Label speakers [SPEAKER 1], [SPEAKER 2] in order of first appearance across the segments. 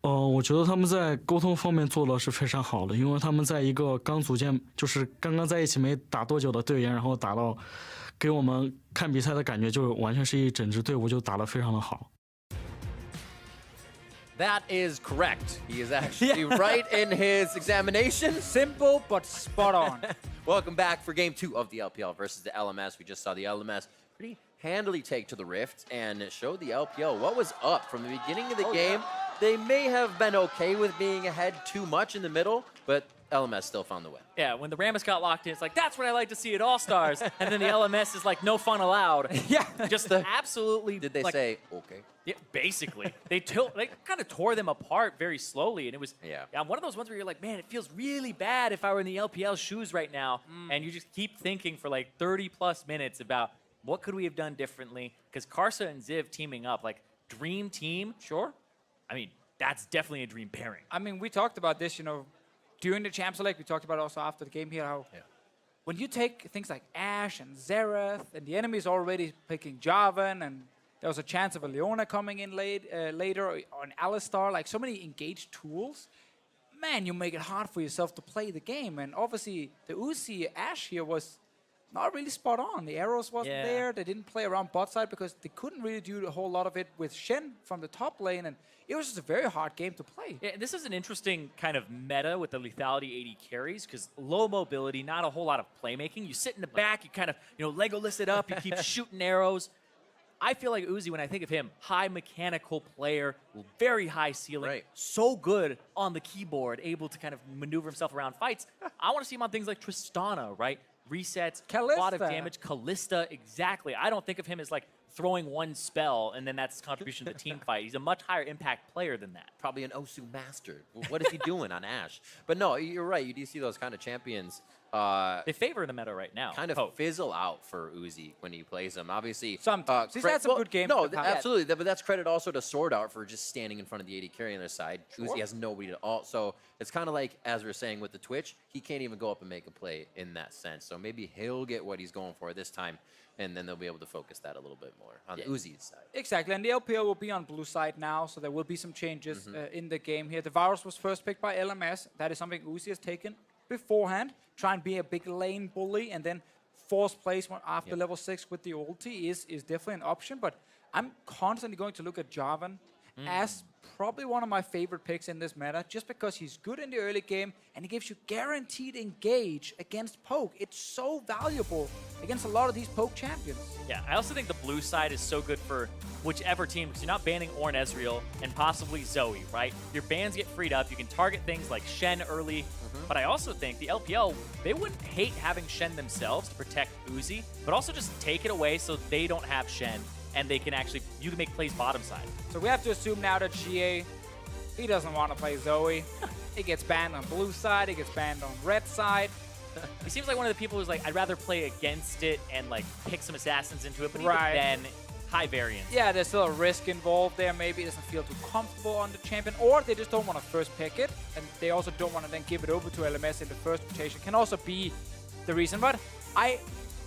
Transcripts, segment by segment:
[SPEAKER 1] 我觉得他们在沟通方面做的是非常好的，因为他们在一个刚组建，就是刚刚在一起没打多久的队员，然后打到给我们看比赛的感觉，就完全是一整支队伍就打得非常的好。
[SPEAKER 2] That is correct. He is actually right in his examination.
[SPEAKER 3] Simple but spot on.
[SPEAKER 2] Welcome back for game 2 of the LPL versus the LMS. We just saw the LMS pretty handily take to the Rift and show the LPL what was up from the beginning of the game. Yeah. They may have been okay with being ahead too much in the middle, but LMS still found the win.
[SPEAKER 4] Yeah, when the Rammus got locked in, it's like, that's what I like to see at All-Stars. And then the LMS is like, no fun allowed.
[SPEAKER 3] Yeah.
[SPEAKER 4] Just absolutely.
[SPEAKER 2] Did they
[SPEAKER 4] like,
[SPEAKER 2] say, okay?
[SPEAKER 4] Yeah, basically. They kind of tore them apart very slowly. And it was one of those ones where you're like, man, it feels really bad if I were in the LPL shoes right now. And you just keep thinking for like 30 plus minutes about what could we have done differently? Because Karsa and Ziv teaming up, like dream team, sure. I mean, that's definitely a dream pairing.
[SPEAKER 3] I mean, we talked about this, you know, during the Champs League. We talked about also after the game here how when you take things like Ashe and Xerath and the enemy is already picking Jarvan and there was a chance of a Leona coming in later or an Alistar, like so many engaged tools, man, you make it hard for yourself to play the game. And obviously the Uzi Ashe here was not really spot on. The arrows wasn't there. They didn't play around bot side because they couldn't really do a whole lot of it with Shen from the top lane, and it was just a very hard game to play.
[SPEAKER 4] Yeah, this is an interesting kind of meta with the lethality 80 carries because low mobility, not a whole lot of playmaking. You sit in the back, you kind of, you know, Legolas it up, you keep shooting arrows. I feel like Uzi, when I think of him, high mechanical player, very high ceiling, so good on the keyboard, able to kind of maneuver himself around fights. I want to see him on things like Tristana, right? Resets, a lot of damage. Callista, exactly. I don't think of him as like throwing one spell and then that's his contribution to the team fight. He's a much higher impact player than that.
[SPEAKER 2] Probably an Osu master. What is he doing on Ashe? But no, you're right. You do see those kind of champions.
[SPEAKER 4] They favor the meta right now.
[SPEAKER 2] Kind of fizzle out for Uzi when he plays them. Obviously,
[SPEAKER 3] sometimes he's had some good games.
[SPEAKER 2] No, absolutely. But that's credit also to SwordArt for just standing in front of the 80 carry on their side. Uzi has nobody at all. So it's kind of like, as we were saying with the Twitch, he can't even go up and make a play in that sense. So maybe he'll get what he's going for this time, and then they'll be able to focus that a little bit more on Uzi's side.
[SPEAKER 3] Exactly, and the LPL will be on blue side now, so there will be some changes in the game here. The Varus was first picked by LMS. That is something Uzi has taken beforehand. Try and be a big lane bully, and then force placement after level 6 with the ulti is definitely an option. But I'm constantly going to look at Jarvan as probably one of my favorite picks in this meta, just because he's good in the early game and he gives you guaranteed engage against poke. It's so valuable against a lot of these poke champions.
[SPEAKER 4] Yeah, I also think the blue side is so good for whichever team, because you're not banning Ornn Ezreal and possibly Zoe, right? Your bans get freed up. You can target things like Shen early, but I also think the LPL, they wouldn't hate having Shen themselves to protect Uzi, but also just take it away so they don't have Shen. And they can actually, you can make plays bottom side.
[SPEAKER 3] So we have to assume now that Xiye, he doesn't want to play Zoe. He gets banned on blue side, he gets banned on red side.
[SPEAKER 4] He seems like one of the people who's like, I'd rather play against it and like pick some assassins into it, but even then, high variance.
[SPEAKER 3] Yeah, there's still a risk involved there. Maybe it doesn't feel too comfortable on the champion, or they just don't want to first pick it, and they also don't want to then give it over to LMS in the first rotation. Can also be the reason, but I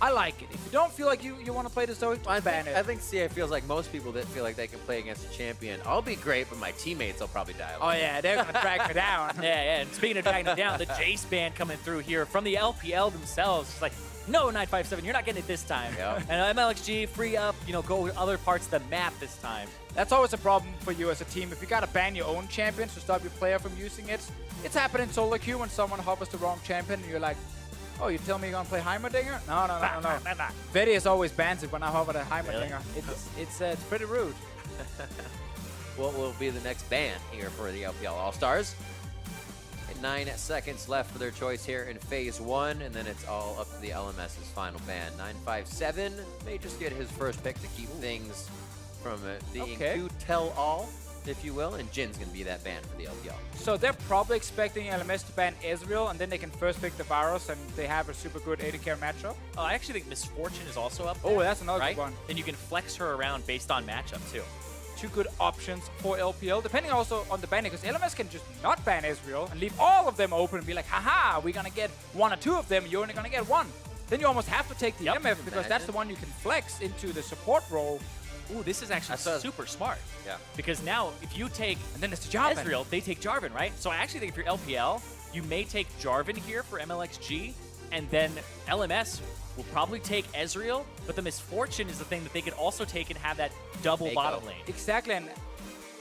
[SPEAKER 3] like it. If you don't feel like you want to play the Zoe, ban it.
[SPEAKER 2] I think Xiye feels like most people that feel like they can play against a champion. I'll be great, but my teammates will probably die.
[SPEAKER 3] Oh yeah, they're going to drag me down.
[SPEAKER 4] Yeah. And speaking of dragging them down, the Jace ban coming through here from the LPL themselves. It's like, no, 957, you're not getting it this time. Yep. And Mlxg, free up, you know, go to other parts of the map this time.
[SPEAKER 3] That's always a problem for you as a team. If you got to ban your own champions to stop your player from using it, it's happened in solo queue when someone hovers the wrong champion and you're like, oh, you tell me you're going to play Heimerdinger? No. Vedius always bans it when I hover the Heimerdinger. Really? It's pretty rude.
[SPEAKER 2] What will be the next ban here for the LPL All-Stars? 9 seconds left for their choice here in Phase 1, and then it's all up to the LMS's final ban. 957 may just get his first pick to keep things from being too tell-all, if you will, and Jin's going to be that ban for the LPL.
[SPEAKER 3] So they're probably expecting LMS to ban Ezreal, and then they can first pick the Varus, and they have a super good AD carry matchup.
[SPEAKER 4] Oh, I actually think Miss Fortune is also up there.
[SPEAKER 3] Oh, that's another good one.
[SPEAKER 4] Then you can flex her around based on matchup, too.
[SPEAKER 3] Two good options for LPL, depending also on the banning, because LMS can just not ban Ezreal and leave all of them open and be like, haha, we're going to get one or two of them, you're only going to get one. Then you almost have to take the MF, because that's the one you can flex into the support role,
[SPEAKER 4] Ooh, this is actually super smart.
[SPEAKER 2] Yeah.
[SPEAKER 4] Because now, if you take
[SPEAKER 3] And then it's Jarvan.
[SPEAKER 4] Ezreal, they take Jarvan, right? So I actually think if you're LPL, you may take Jarvan here for Mlxg, and then LMS will probably take Ezreal, but the Miss Fortune is the thing that they could also take and have that double
[SPEAKER 2] Meiko.
[SPEAKER 4] bottom lane.
[SPEAKER 3] Exactly, and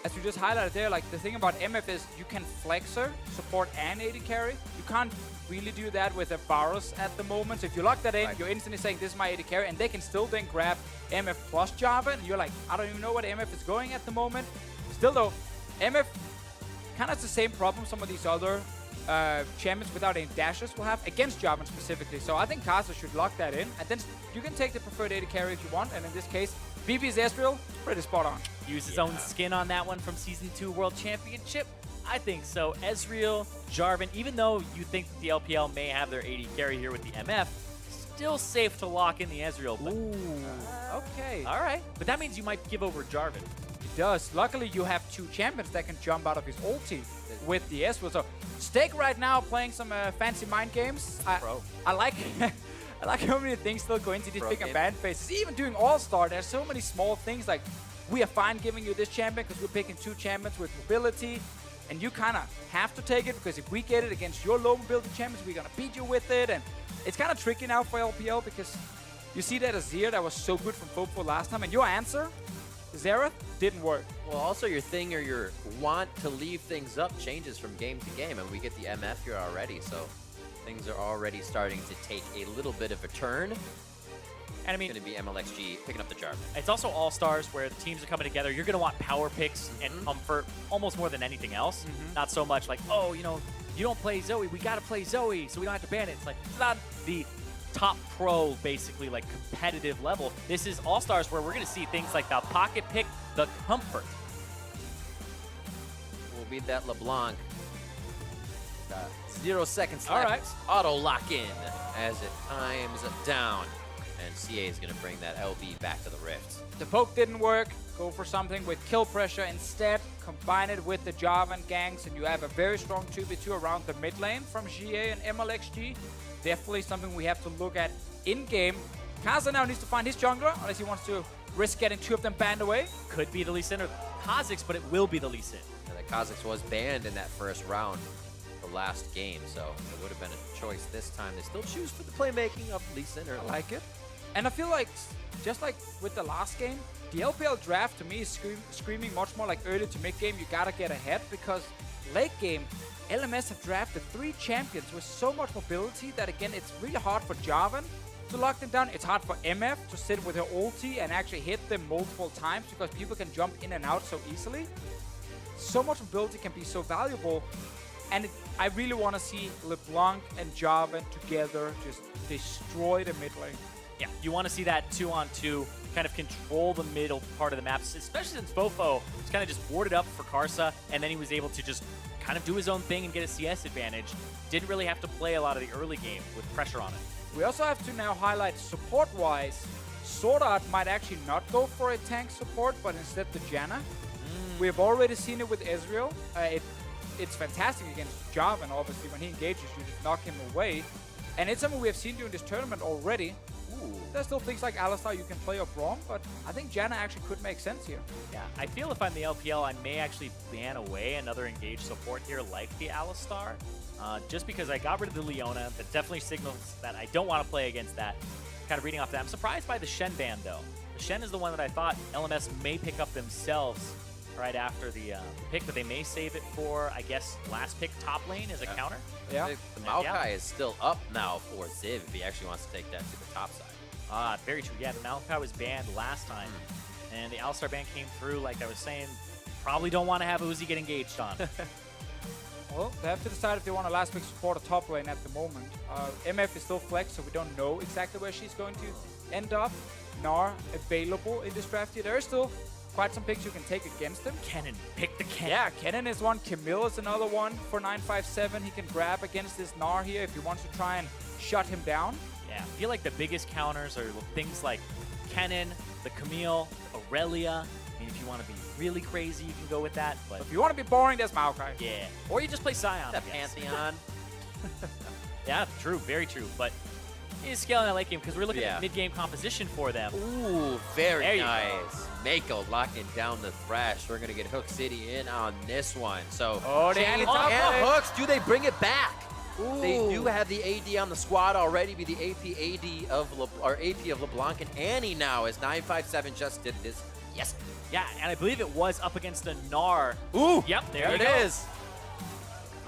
[SPEAKER 3] as we just highlighted there, like the thing about MF is you can flexer, support, and AD carry. You can't really do that with a Varus at the moment. So if you lock that in,
[SPEAKER 2] Right.
[SPEAKER 3] you're instantly saying this is my AD carry, and they can still then grab MF plus Jarvan, and you're like, I don't even know what MF is going at the moment. Still though, MF kind of has the same problem some of these other champions without any dashes will have against Jarvan specifically. So I think Karsa should lock that in, and then you can take the preferred AD carry if you want, and in this case, BeBe Ezreal, pretty spot on.
[SPEAKER 4] Use his own skin on that one from Season 2 World Championship? I think so. Ezreal, Jarvan, even though you think that the LPL may have their AD carry here with the MF, still safe to lock in the Ezreal. But,
[SPEAKER 3] Okay.
[SPEAKER 4] all right. But that means you might give over Jarvan.
[SPEAKER 3] It does. Luckily, you have two champions that can jump out of his ulti with the Ezreal. So, Steak right now playing some fancy mind games. I like I like how many things still go into these big and bad phases. Even doing All-Star, there's so many small things like we are fine giving you this champion because we're picking two champions with mobility. And you kind of have to take it because if we get it against your low mobility champions, we're going to beat you with it. And it's kind of tricky now for LPL because you see that Azir that was so good from FoFo last time. And your answer, Xerath, didn't work.
[SPEAKER 2] Well, also your thing or your want to leave things up changes from game to game, and we get the MF here already, so things are already starting to take a little bit of a turn.
[SPEAKER 4] And I mean,
[SPEAKER 2] It's going to be Mlxg picking up the Jarvan.
[SPEAKER 4] it's also All-Stars where the teams are coming together. You're going to want power picks and comfort almost more than anything else. Not so much like, oh, you know, you don't play Zoe. We got to play Zoe, so we don't have to ban it. It's like, it's not the top pro, basically, like competitive level. This is All-Stars where we're going to see things like the pocket pick, the comfort.
[SPEAKER 2] We'll beat that LeBlanc. 0 seconds left.
[SPEAKER 3] All right.
[SPEAKER 2] Auto lock in as it times down. And Xiye is going to bring that LB back to the Rift.
[SPEAKER 3] The poke didn't work. Go for something with kill pressure instead. Combine it with the Jarvan ganks, and you have a very strong 2v2 around the mid lane from Xiye and Mlxg. Definitely something we have to look at in-game. Karsa now needs to find his jungler, unless he wants to risk getting two of them banned away.
[SPEAKER 4] Could be the Lee Sin or Kha'Zix, but it will be the Lee Sin.
[SPEAKER 2] And the Kha'Zix was banned in that first round, the last game, so it would have been a choice this time. They still choose for the playmaking of Lee Sin.
[SPEAKER 3] I like it. And I feel like, just like with the last game, the LPL draft to me is screaming much more like early to mid-game, you gotta get ahead, because late game, LMS have drafted 3 champions with so much mobility that, again, it's really hard for Jarvan to lock them down. It's hard for MF to sit with her ulti and actually hit them multiple times because people can jump in and out so easily. So much mobility can be so valuable. And I really want to see LeBlanc and Jarvan together just destroy the mid lane.
[SPEAKER 4] Yeah, you want to see that 2-on-2 kind of control the middle part of the map, especially since FoFo was kind of just boarded up for Karsa, and then he was able to just kind of do his own thing and get a CS advantage. Didn't really have to play a lot of the early game with pressure on it.
[SPEAKER 3] We also have to now highlight support-wise, SwordArt might actually not go for a tank support, but instead the Janna. We have already seen it with Ezreal. It's fantastic against Jarvan, obviously. When he engages, you just knock him away. And it's something we have seen during this tournament already. There's still things like Alistar you can play or Braum, but I think Janna actually could make sense here.
[SPEAKER 4] Yeah, I feel if I'm the LPL, I may actually ban away another engaged support here like the Alistar. Just because I got rid of the Leona, that definitely signals that I don't want to play against that. Kind of reading off that. I'm surprised by the Shen ban, though. The Shen is the one that I thought LMS may pick up themselves right after the pick, but they may save it for, I guess, last pick top lane as a counter.
[SPEAKER 3] Yeah.
[SPEAKER 2] The Mlxg is still up now for Ziv if he actually wants to take that to the top side.
[SPEAKER 4] Very true. Yeah, the Mlxg was banned last time, and the Alistar ban came through, like I was saying. Probably don't want to have Uzi get engaged on.
[SPEAKER 3] Well, they have to decide if they want a last pick support or top lane at the moment. MF is still flex, so we don't know exactly where she's going to end up. Gnar available in this draft here. There are still quite some picks you can take against him.
[SPEAKER 4] Kennen, pick the Kennen.
[SPEAKER 3] Yeah, Kennen is one. Camille is another one for 957. He can grab against this Gnar here if he wants to try and shut him down.
[SPEAKER 4] Yeah, I feel like the biggest counters are things like Kennen, the Camille, Aurelia. I mean, if you want to be really crazy, you can go with that. But
[SPEAKER 3] If you want to be boring, there's Mlxg.
[SPEAKER 4] yeah, or you just play Sion.
[SPEAKER 2] That
[SPEAKER 4] I guess.
[SPEAKER 2] Pantheon.
[SPEAKER 4] Yeah, true, very true. But is scaling that late game because we're looking at mid-game composition for them.
[SPEAKER 2] Ooh,
[SPEAKER 4] There
[SPEAKER 2] very
[SPEAKER 4] you
[SPEAKER 2] nice. Meiko locking down the Thresh. We're gonna get Hook City in on this one. So,
[SPEAKER 3] Oh, they
[SPEAKER 2] chains
[SPEAKER 3] added
[SPEAKER 2] and
[SPEAKER 3] top
[SPEAKER 2] hooks. Do they bring it back? They
[SPEAKER 3] Ooh.
[SPEAKER 2] do have the AD on the squad already. Be the AP of LeBlanc and Annie now as 957 just did this. Yes.
[SPEAKER 4] Yeah, and I believe it was up against a Gnar.
[SPEAKER 2] Ooh.
[SPEAKER 4] Yep, there
[SPEAKER 2] There
[SPEAKER 4] it
[SPEAKER 2] it
[SPEAKER 4] is.
[SPEAKER 2] is.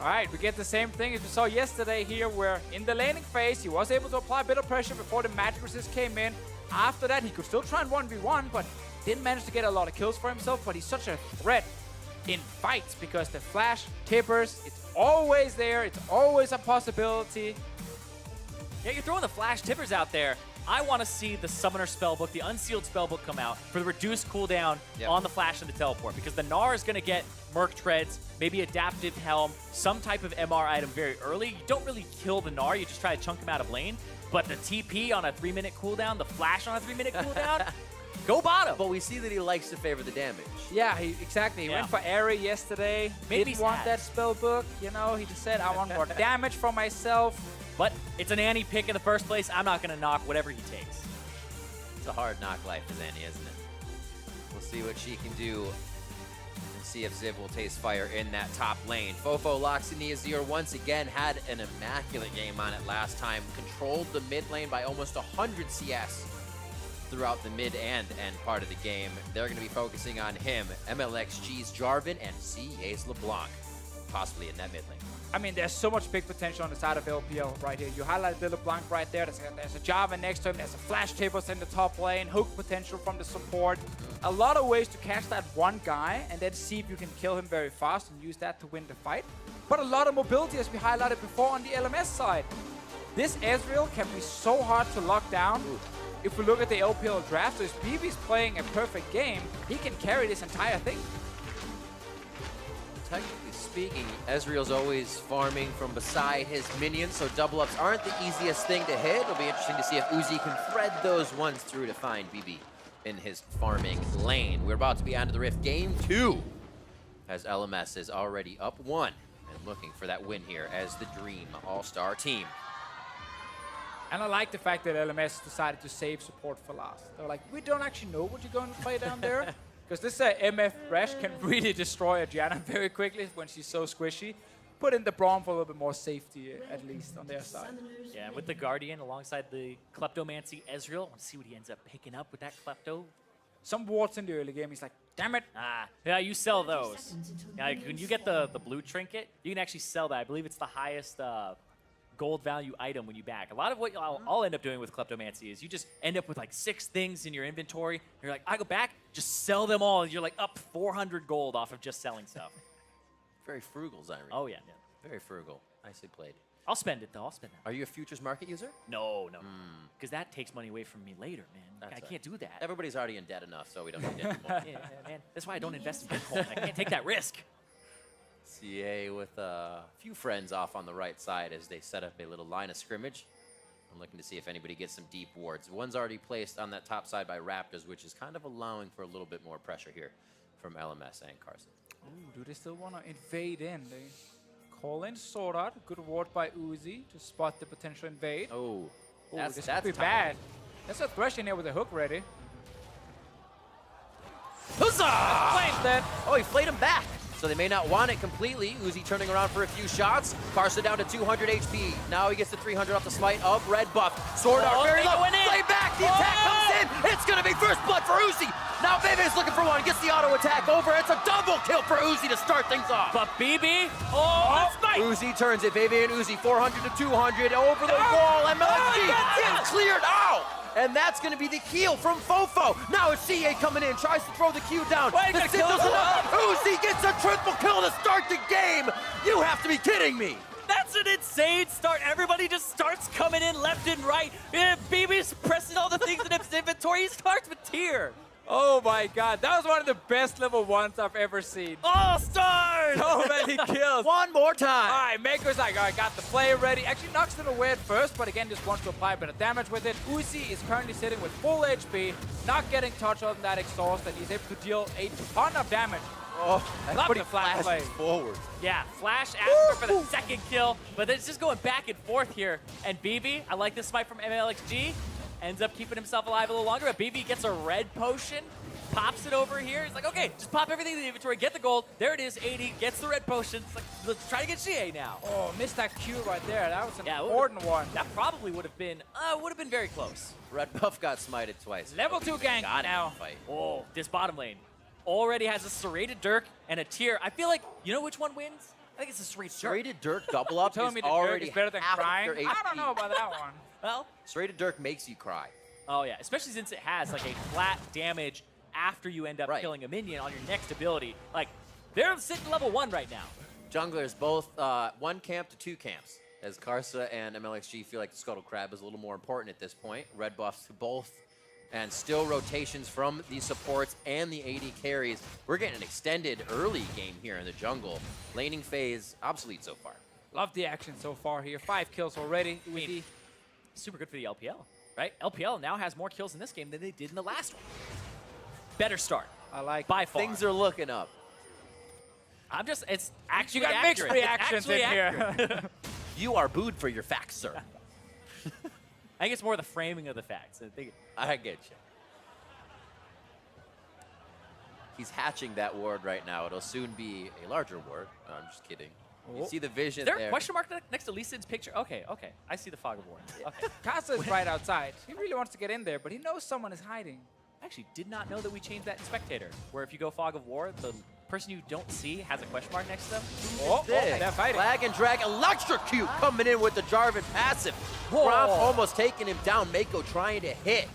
[SPEAKER 3] All right, we get the same thing as we saw yesterday here, where in the laning phase, he was able to apply a bit of pressure before the magic resist came in. After that, he could still try and 1v1, but didn't manage to get a lot of kills for himself. But he's such a threat in fights because the flash tippers, it's always there. It's always a possibility.
[SPEAKER 4] Yeah, you're throwing the flash tippers out there. I want to see the Summoner Spellbook, the Unsealed Spellbook come out for the reduced cooldown on the Flash and the Teleport, because the Gnar is going to get Merc Treads, maybe Adaptive Helm, some type of MR item very early. You don't really kill the Gnar, you just try to chunk him out of lane, but the TP on a 3-minute cooldown, the Flash on a 3-minute cooldown, go bottom.
[SPEAKER 2] But we see that he likes to favor the damage.
[SPEAKER 3] Yeah, exactly. He went for Airy yesterday.
[SPEAKER 4] Made me
[SPEAKER 3] Didn't want
[SPEAKER 4] sad.
[SPEAKER 3] that spell book. You know, he just said, I want more damage for myself.
[SPEAKER 4] But it's an Annie pick in the first place. I'm not going to knock whatever he takes.
[SPEAKER 2] It's a hard knock life as Annie, isn't it? We'll see what she can do and see if Ziv will taste fire in that top lane. FoFo locks in the Azir once again, had an immaculate game on it last time, controlled the mid lane by almost 100 CS throughout the mid and end part of the game. They're going to be focusing on him, Mlxg's Jarvan, and Xiye LeBlanc, possibly in that mid lane.
[SPEAKER 3] I mean, there's so much big potential on the side of LPL right here. You highlighted the LeBlanc right there. There's a Jarvan next to him. There's a Flash Tippers in the top lane. Hook potential from the support. A lot of ways to catch that one guy and then see if you can kill him very fast and use that to win the fight. But a lot of mobility, as we highlighted before on the LMS side. This Ezreal can be so hard to lock down. If we look at the LPL draft, so if BeBe's playing a perfect game, he can carry this entire thing.
[SPEAKER 2] Technically speaking, Ezreal's always farming from beside his minions, so double ups aren't the easiest thing to hit. It'll be interesting to see if Uzi can thread those ones through to find BeBe in his farming lane. We're about to be onto the Rift Game 2, as LMS is already up 1 and looking for that win here as the Dream All-Star team.
[SPEAKER 3] And I like the fact that LMS decided to save support for last. They're like, we don't actually know what you're going to play down there. Because this MF Thresh can really destroy a Janna very quickly when she's so squishy. Put in the Braum for a little bit more safety, at least, on their side.
[SPEAKER 4] Yeah, with the Guardian alongside the Kleptomancy Ezreal, I want to see what he ends up picking up with that Klepto.
[SPEAKER 3] Some wards in the early game, he's like, damn it.
[SPEAKER 4] Yeah, you sell those. Yeah, like, when you get the blue trinket, you can actually sell that. I believe it's the highest gold value item when you back. A lot of what I'll end up doing with Kleptomancy is you just end up with like 6 things in your inventory. You're like, I go back, just sell them all. You're like up 400 gold off of just selling stuff.
[SPEAKER 2] Very frugal, Zyrie.
[SPEAKER 4] Oh, yeah.
[SPEAKER 2] Very frugal. Nicely played.
[SPEAKER 4] I'll spend it, though. I'll spend that.
[SPEAKER 2] Are you a futures market user?
[SPEAKER 4] No. Because that takes money away from me later, man. I can't do that.
[SPEAKER 2] Everybody's already in debt enough, so we don't need it anymore.
[SPEAKER 4] Yeah, man. That's why I don't invest in Bitcoin. I can't take that risk.
[SPEAKER 2] Xiye with a few friends off on the right side as they set up a little line of scrimmage. I'm looking to see if anybody gets some deep wards. One's already placed on that top side by Raptors, which is kind of allowing for a little bit more pressure here from LMS and Karsa.
[SPEAKER 3] Ooh, do they still want to invade in? They call in SwordArt. Good ward by Uzi to spot the potential invade.
[SPEAKER 2] Oh,
[SPEAKER 3] Ooh,
[SPEAKER 2] that's
[SPEAKER 3] this could be
[SPEAKER 2] tough.
[SPEAKER 3] bad. That's a Thresh in here with a hook ready.
[SPEAKER 2] Huzzah!
[SPEAKER 3] Flames dead.
[SPEAKER 2] Oh, he flayed him back. So they may not want it completely. Uzi turning around for a few shots. Karsa down to 200 HP. Now he gets to 300 off the smite of red buff. SwordArt very low. Play back. The attack comes in. It's going to be first blood for Uzi. Now BeBe is looking for one. Gets the auto attack over. It's a double kill for Uzi to start things off.
[SPEAKER 4] But BeBe, that's nice.
[SPEAKER 2] Uzi turns it. BeBe and Uzi 400 to 200 over the wall. Mlxg gets cleared out. And that's going to be the heal from FoFo. Now it's Xiye coming in, tries to throw the Q down.
[SPEAKER 4] Wait,
[SPEAKER 2] The Ziv doesn't enough. Uzi gets a triple kill to start the game. You have to be kidding me.
[SPEAKER 4] That's an insane start. Everybody just starts coming in left and right. BeBe's pressing all the things in his inventory. He starts with tier.
[SPEAKER 3] Oh my god, that was one of the best level 1s I've ever seen.
[SPEAKER 4] All stars!
[SPEAKER 3] So many kills.
[SPEAKER 2] One more time.
[SPEAKER 3] All right, Meiko's like, all right, got the play ready. Actually knocks it away at first, but again, just wants to apply a bit of damage with it. Uzi is currently sitting with full HP, not getting touched on that exhaust, and he's able to deal a ton of damage.
[SPEAKER 2] Oh,
[SPEAKER 3] Love
[SPEAKER 2] pretty
[SPEAKER 3] the flash play.
[SPEAKER 2] forward.
[SPEAKER 4] Yeah, Flash asking for the second kill, but it's just going back and forth here. And BeBe, I like this smite from Mlxg, ends up keeping himself alive a little longer, but BeBe gets a red potion, pops it over here. He's like, okay, just pop everything in the inventory, get the gold. There it is, 80, gets the red potion. It's like, let's try to get Xiye now.
[SPEAKER 3] Oh, missed that Q right there. That was an
[SPEAKER 4] Yeah,
[SPEAKER 3] important one.
[SPEAKER 4] That probably would have been very close.
[SPEAKER 2] Red buff got smited twice.
[SPEAKER 3] Level 2 gank
[SPEAKER 2] Got it in
[SPEAKER 3] now.
[SPEAKER 2] the fight.
[SPEAKER 4] Oh, this bottom lane already has a serrated Dirk and a tier. I feel like, you know which one wins? I think it's a serrated Dirk.
[SPEAKER 2] Serrated Dirk double up
[SPEAKER 3] Telling
[SPEAKER 2] is
[SPEAKER 3] me the Dirk
[SPEAKER 2] already
[SPEAKER 3] is better than
[SPEAKER 2] half of
[SPEAKER 3] crying?
[SPEAKER 2] their
[SPEAKER 3] I don't
[SPEAKER 2] HP.
[SPEAKER 3] know about that one.
[SPEAKER 4] Well,
[SPEAKER 2] Serrated Dirk makes you cry.
[SPEAKER 4] oh yeah, especially since it has like a flat damage after you end up
[SPEAKER 2] Right.
[SPEAKER 4] killing a minion on your next ability. Like, they're sitting level 1 right now.
[SPEAKER 2] Junglers both 1 camp to 2 camps, as Karsa and Mlxg feel like the Scuttle Crab is a little more important at this point. Red buffs to both, and still rotations from the supports and the AD carries. We're getting an extended early game here in the jungle. Laning phase, obsolete so far.
[SPEAKER 3] Love the action so far here. 5 kills already.
[SPEAKER 4] mean, Super good for the LPL, right? LPL now has more kills in this game than they did in the last one. Better start,
[SPEAKER 3] I like
[SPEAKER 4] by far.
[SPEAKER 2] Things are looking up.
[SPEAKER 4] It's actually
[SPEAKER 3] You got mixed
[SPEAKER 4] accurate.
[SPEAKER 3] reactions
[SPEAKER 4] It's
[SPEAKER 3] in
[SPEAKER 4] actually
[SPEAKER 3] here.
[SPEAKER 4] accurate.
[SPEAKER 2] You are booed for your facts, sir.
[SPEAKER 4] I think it's more the framing of the facts. I think
[SPEAKER 2] I get you. He's hatching that ward right now. It'll soon be a larger ward. No, I'm just kidding. You see the vision
[SPEAKER 4] is there
[SPEAKER 2] there.
[SPEAKER 4] a question mark next to Lee Sin's picture? Okay, I see the fog of war. Okay.
[SPEAKER 3] Karsa is right outside. He really wants to get in there, but he knows someone is hiding.
[SPEAKER 4] I actually did not know that we changed that in Spectator, where if you go Fog of War, the person you don't see has a question mark next to them.
[SPEAKER 3] Oh,
[SPEAKER 2] This.
[SPEAKER 3] they're fighting.
[SPEAKER 2] Flag and drag, electrocute coming in with the Jarvan passive. Braum almost taking him down. Meiko trying to hit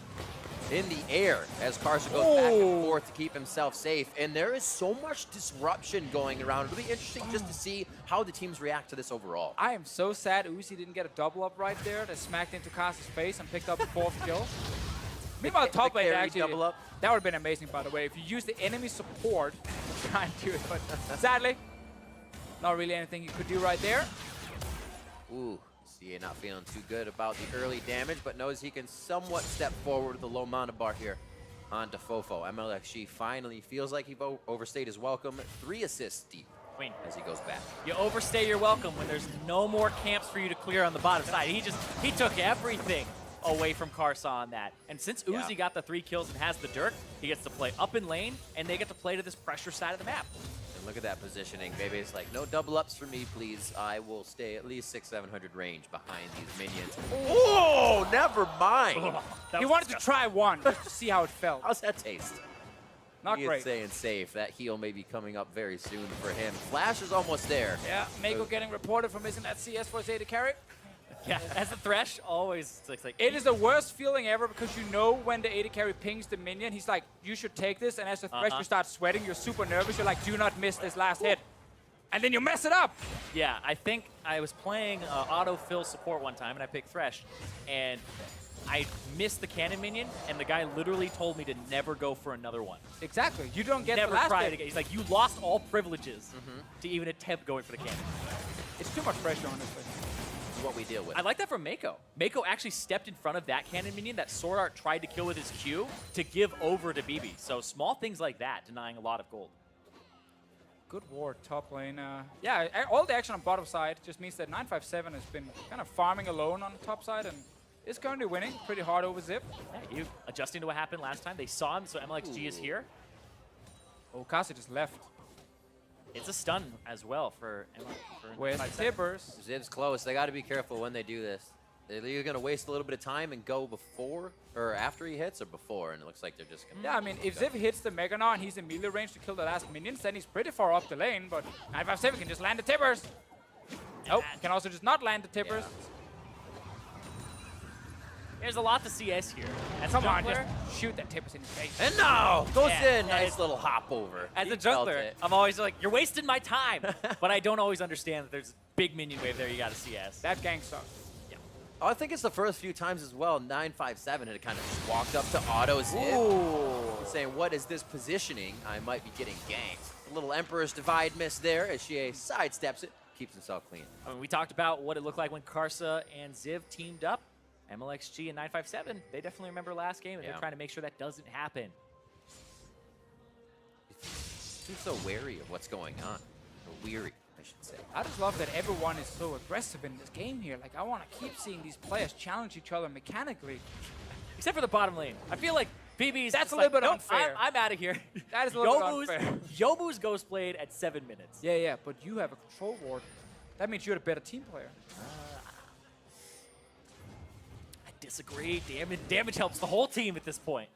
[SPEAKER 2] in the air as Karsa goes back and forth to keep himself safe. And there is so much disruption going around. It'll be interesting just to see how the teams react to this overall.
[SPEAKER 3] I am so sad Uzi didn't get a double up right there. That smacked into Karsa's face and picked up the 4th kill. Meanwhile, top lane
[SPEAKER 2] carry
[SPEAKER 3] actually,
[SPEAKER 2] double up.
[SPEAKER 3] that would have been amazing, by the way, if you use the enemy support to try and do it. But sadly, not really anything you could do right there.
[SPEAKER 2] Ooh, Xiye not feeling too good about the early damage, but knows he can somewhat step forward with a low mana bar here onto FoFo. Mlxg finally feels like he overstayed his welcome. 3 assists deep
[SPEAKER 4] Wayne,
[SPEAKER 2] as he goes back.
[SPEAKER 4] you overstay your welcome when there's no more camps for you to clear on the bottom side. He took everything away from Karsa on that. And since Uzi got the 3 kills and has the Dirk, he gets to play up in lane, and they get to play to this pressure side of the map.
[SPEAKER 2] And look at that positioning. BeBe's like, no double ups for me, please. I will stay at least 600-700 range behind these minions. Oh, never mind.
[SPEAKER 4] That
[SPEAKER 3] He
[SPEAKER 4] was
[SPEAKER 3] wanted to
[SPEAKER 4] disgusting.
[SPEAKER 3] try one just to see how it felt.
[SPEAKER 2] How's that taste?
[SPEAKER 3] Not
[SPEAKER 2] He is
[SPEAKER 3] great.
[SPEAKER 2] staying safe. That heal may be coming up very soon for him. Flash is almost there.
[SPEAKER 3] Yeah, Meiko getting reported for missing that CS for his AD carry.
[SPEAKER 4] Yeah, as a Thresh, always it's like
[SPEAKER 3] It is the worst feeling ever because you know when the AD carry pings the minion, he's like, you should take this, and as a Thresh you start sweating, you're super nervous, you're like, do not miss this last hit. And then you mess it up.
[SPEAKER 4] Yeah, I think I was playing autofill support one time, and I picked Thresh, and I missed the cannon minion, and the guy literally told me to never go for another one.
[SPEAKER 3] Exactly. You don't get
[SPEAKER 4] Never
[SPEAKER 3] the last
[SPEAKER 4] try it
[SPEAKER 3] hit.
[SPEAKER 4] again. He's like, you lost all privileges to even attempt going for the cannon.
[SPEAKER 3] It's too much pressure, honestly.
[SPEAKER 2] This is what we deal with.
[SPEAKER 4] I like that from Meiko. Meiko actually stepped in front of that cannon minion that SwordArt tried to kill with his Q to give over to BeBe. So small things like that, denying a lot of gold.
[SPEAKER 3] Good ward, top lane. Yeah, all the action on bottom side just means that 957 has been kind of farming alone on the top side and is currently winning pretty hard over Ziv.
[SPEAKER 4] Yeah, you adjusting to what happened last time. They saw him, so Mlxg is here.
[SPEAKER 3] Oh, Karsa just left.
[SPEAKER 4] It's a stun as well for
[SPEAKER 3] Where's
[SPEAKER 4] 5 seconds.
[SPEAKER 3] Tibbers?
[SPEAKER 2] Ziv's close. They got to be careful when they do this. They're either going to waste a little bit of time and go before or after he hits, or before, and it looks like they're just going to...
[SPEAKER 3] Yeah, I mean, if Ziv hits the Mega Gnar and he's in melee range to kill the last minions, then he's pretty far up the lane, but 957 can just land the Tibbers. Oh, can also just not land the Tibbers.
[SPEAKER 4] There's a lot to CS here. As
[SPEAKER 3] Come
[SPEAKER 4] a
[SPEAKER 3] on,
[SPEAKER 4] jungler,
[SPEAKER 3] just shoot that Tibbers in the face.
[SPEAKER 2] And now goes
[SPEAKER 4] Yeah,
[SPEAKER 2] in. Nice little hop over.
[SPEAKER 4] as
[SPEAKER 2] He
[SPEAKER 4] a
[SPEAKER 2] felt
[SPEAKER 4] jungler,
[SPEAKER 2] it.
[SPEAKER 4] I'm always like, you're wasting my time. But I don't always understand that there's a big minion wave there you got to CS.
[SPEAKER 3] That gang sucks.
[SPEAKER 4] Yeah.
[SPEAKER 2] I think it's the first few times as well. 957 had kind of just walked up to auto Ziv, saying, what is this positioning? I might be getting ganked. A little Emperor's Divide miss there as Xiye sidesteps it, keeps himself clean.
[SPEAKER 4] I mean, we talked about what it looked like when Karsa and Ziv teamed up. Mlxg and 957, they definitely remember last game, and they're trying to make sure that doesn't happen.
[SPEAKER 2] Seems so wary of what's going on. Or weary, I should say.
[SPEAKER 3] I just love that everyone is so aggressive in this game here. Like, I want to keep seeing these players challenge each other mechanically.
[SPEAKER 4] Except for the bottom lane. I feel like BeBe's
[SPEAKER 3] That's
[SPEAKER 4] just
[SPEAKER 3] a little
[SPEAKER 4] like,
[SPEAKER 3] bit
[SPEAKER 4] nope,
[SPEAKER 3] unfair.
[SPEAKER 4] I'm out of here.
[SPEAKER 3] That is a little bit unfair.
[SPEAKER 4] Yobu's Ghost Blade at 7 minutes.
[SPEAKER 3] Yeah, but you have a control ward. That means you're the better team player.
[SPEAKER 4] I disagree. Damage helps the whole team at this point.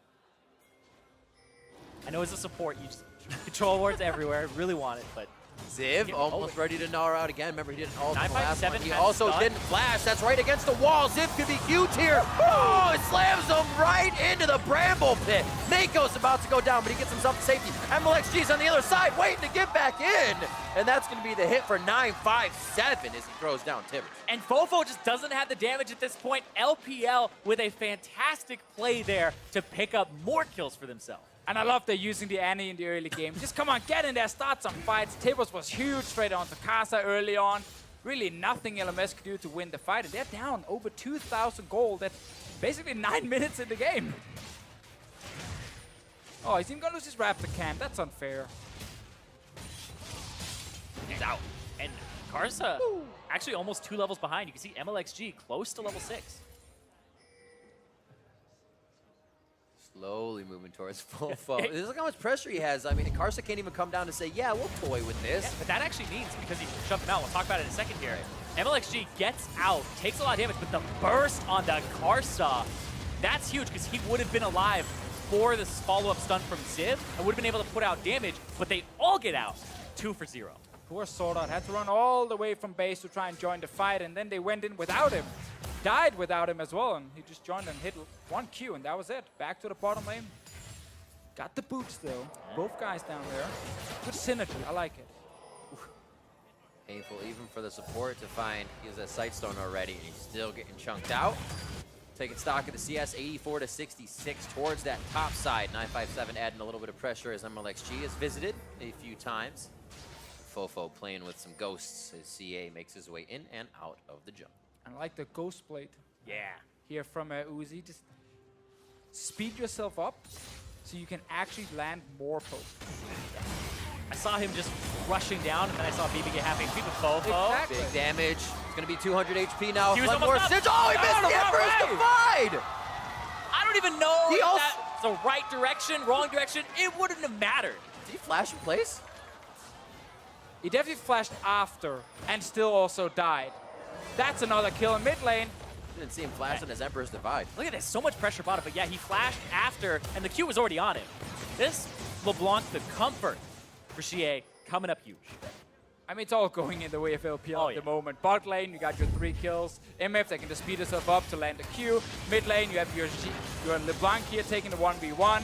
[SPEAKER 4] I know as a support, you just control wards everywhere. Really want it, but
[SPEAKER 2] Ziv
[SPEAKER 4] Yeah,
[SPEAKER 2] almost ready to gnar out again. Remember, he didn't ult in the last one.
[SPEAKER 4] 957
[SPEAKER 2] He
[SPEAKER 4] has
[SPEAKER 2] also
[SPEAKER 4] stun.
[SPEAKER 2] didn't flash. That's right against the wall. Ziv could be huge here. Oh, it slams him right into the bramble pit. Meiko's about to go down, but he gets himself to safety. Mlxg's on the other side, waiting to get back in. And that's going to be the hit for 957 as he throws down Tibbers.
[SPEAKER 4] And FoFo just doesn't have the damage at this point. LPL with a fantastic play there to pick up more kills for themselves.
[SPEAKER 3] And I love they're using the Annie in the early game. Just come on, get in there, start some fights. Tables was huge straight onto Karsa early on. Really nothing LMS could do to win the fight. And they're down over 2,000 gold at basically 9 minutes in the game. Oh, he's even gonna lose his Raptor camp. That's unfair.
[SPEAKER 4] He's out. And Karsa actually almost 2 levels behind. You can see Mlxg close to level 6.
[SPEAKER 2] Slowly moving towards FoFo. Look how much pressure he has. I mean, Karsa can't even come down and say, yeah, we'll toy with this.
[SPEAKER 4] Yeah, but that actually means, because he shoved him out, we'll talk about it in a second here. Mlxg gets out, takes a lot of damage, but the burst on the Karsa, that's huge, because he would have been alive for this follow-up stun from Ziv and would have been able to put out damage, but they all get out 2 for 0.
[SPEAKER 3] Poor SwordArt had to run all the way from base to try and join the fight, and then they went in without him. Died without him as well, and he just joined and hit 1 Q, and that was it. Back to the bottom lane. Got the boots though. Both guys down there. Good synergy, I like it.
[SPEAKER 2] Painful even for the support to find he has a Sightstone already, and he's still getting chunked out. Taking stock of the CS, 84 to 66 towards that top side. 957 adding a little bit of pressure as Mlxg has visited a few times. FoFo playing with some ghosts as CA makes his way in and out of the jump.
[SPEAKER 3] I like the Ghost Blade
[SPEAKER 4] Yeah.
[SPEAKER 3] here from Uzi. Just speed yourself up so you can actually land more pokes.
[SPEAKER 4] I saw him just rushing down, and then I saw BeBe get half HP with FoFo.
[SPEAKER 3] Exactly.
[SPEAKER 2] Big damage. It's going to be 200 HP now.
[SPEAKER 4] He was
[SPEAKER 2] One more
[SPEAKER 4] almost up.
[SPEAKER 2] stitch. Oh, he missed the Emperor's Divide!
[SPEAKER 4] I don't even know
[SPEAKER 2] He
[SPEAKER 4] if
[SPEAKER 2] also-
[SPEAKER 4] that's the right direction, wrong direction. It wouldn't have mattered.
[SPEAKER 2] Did he flash in place?
[SPEAKER 3] He definitely flashed after and still also died. That's another kill in mid lane.
[SPEAKER 2] Didn't see him flash on his Emperor's Divide.
[SPEAKER 4] Look at this, so much pressure bottom, but yeah, he flashed after, and the Q was already on him. This LeBlanc, the comfort for Xiye, coming up huge.
[SPEAKER 3] I mean, it's all going in the way of LPL
[SPEAKER 4] Oh,
[SPEAKER 3] at
[SPEAKER 4] yeah.
[SPEAKER 3] the moment. Bot lane, you got your 3 kills. MF, they can just speed yourself up to land the Q. Mid lane, you have your LeBlanc here taking the 1v1.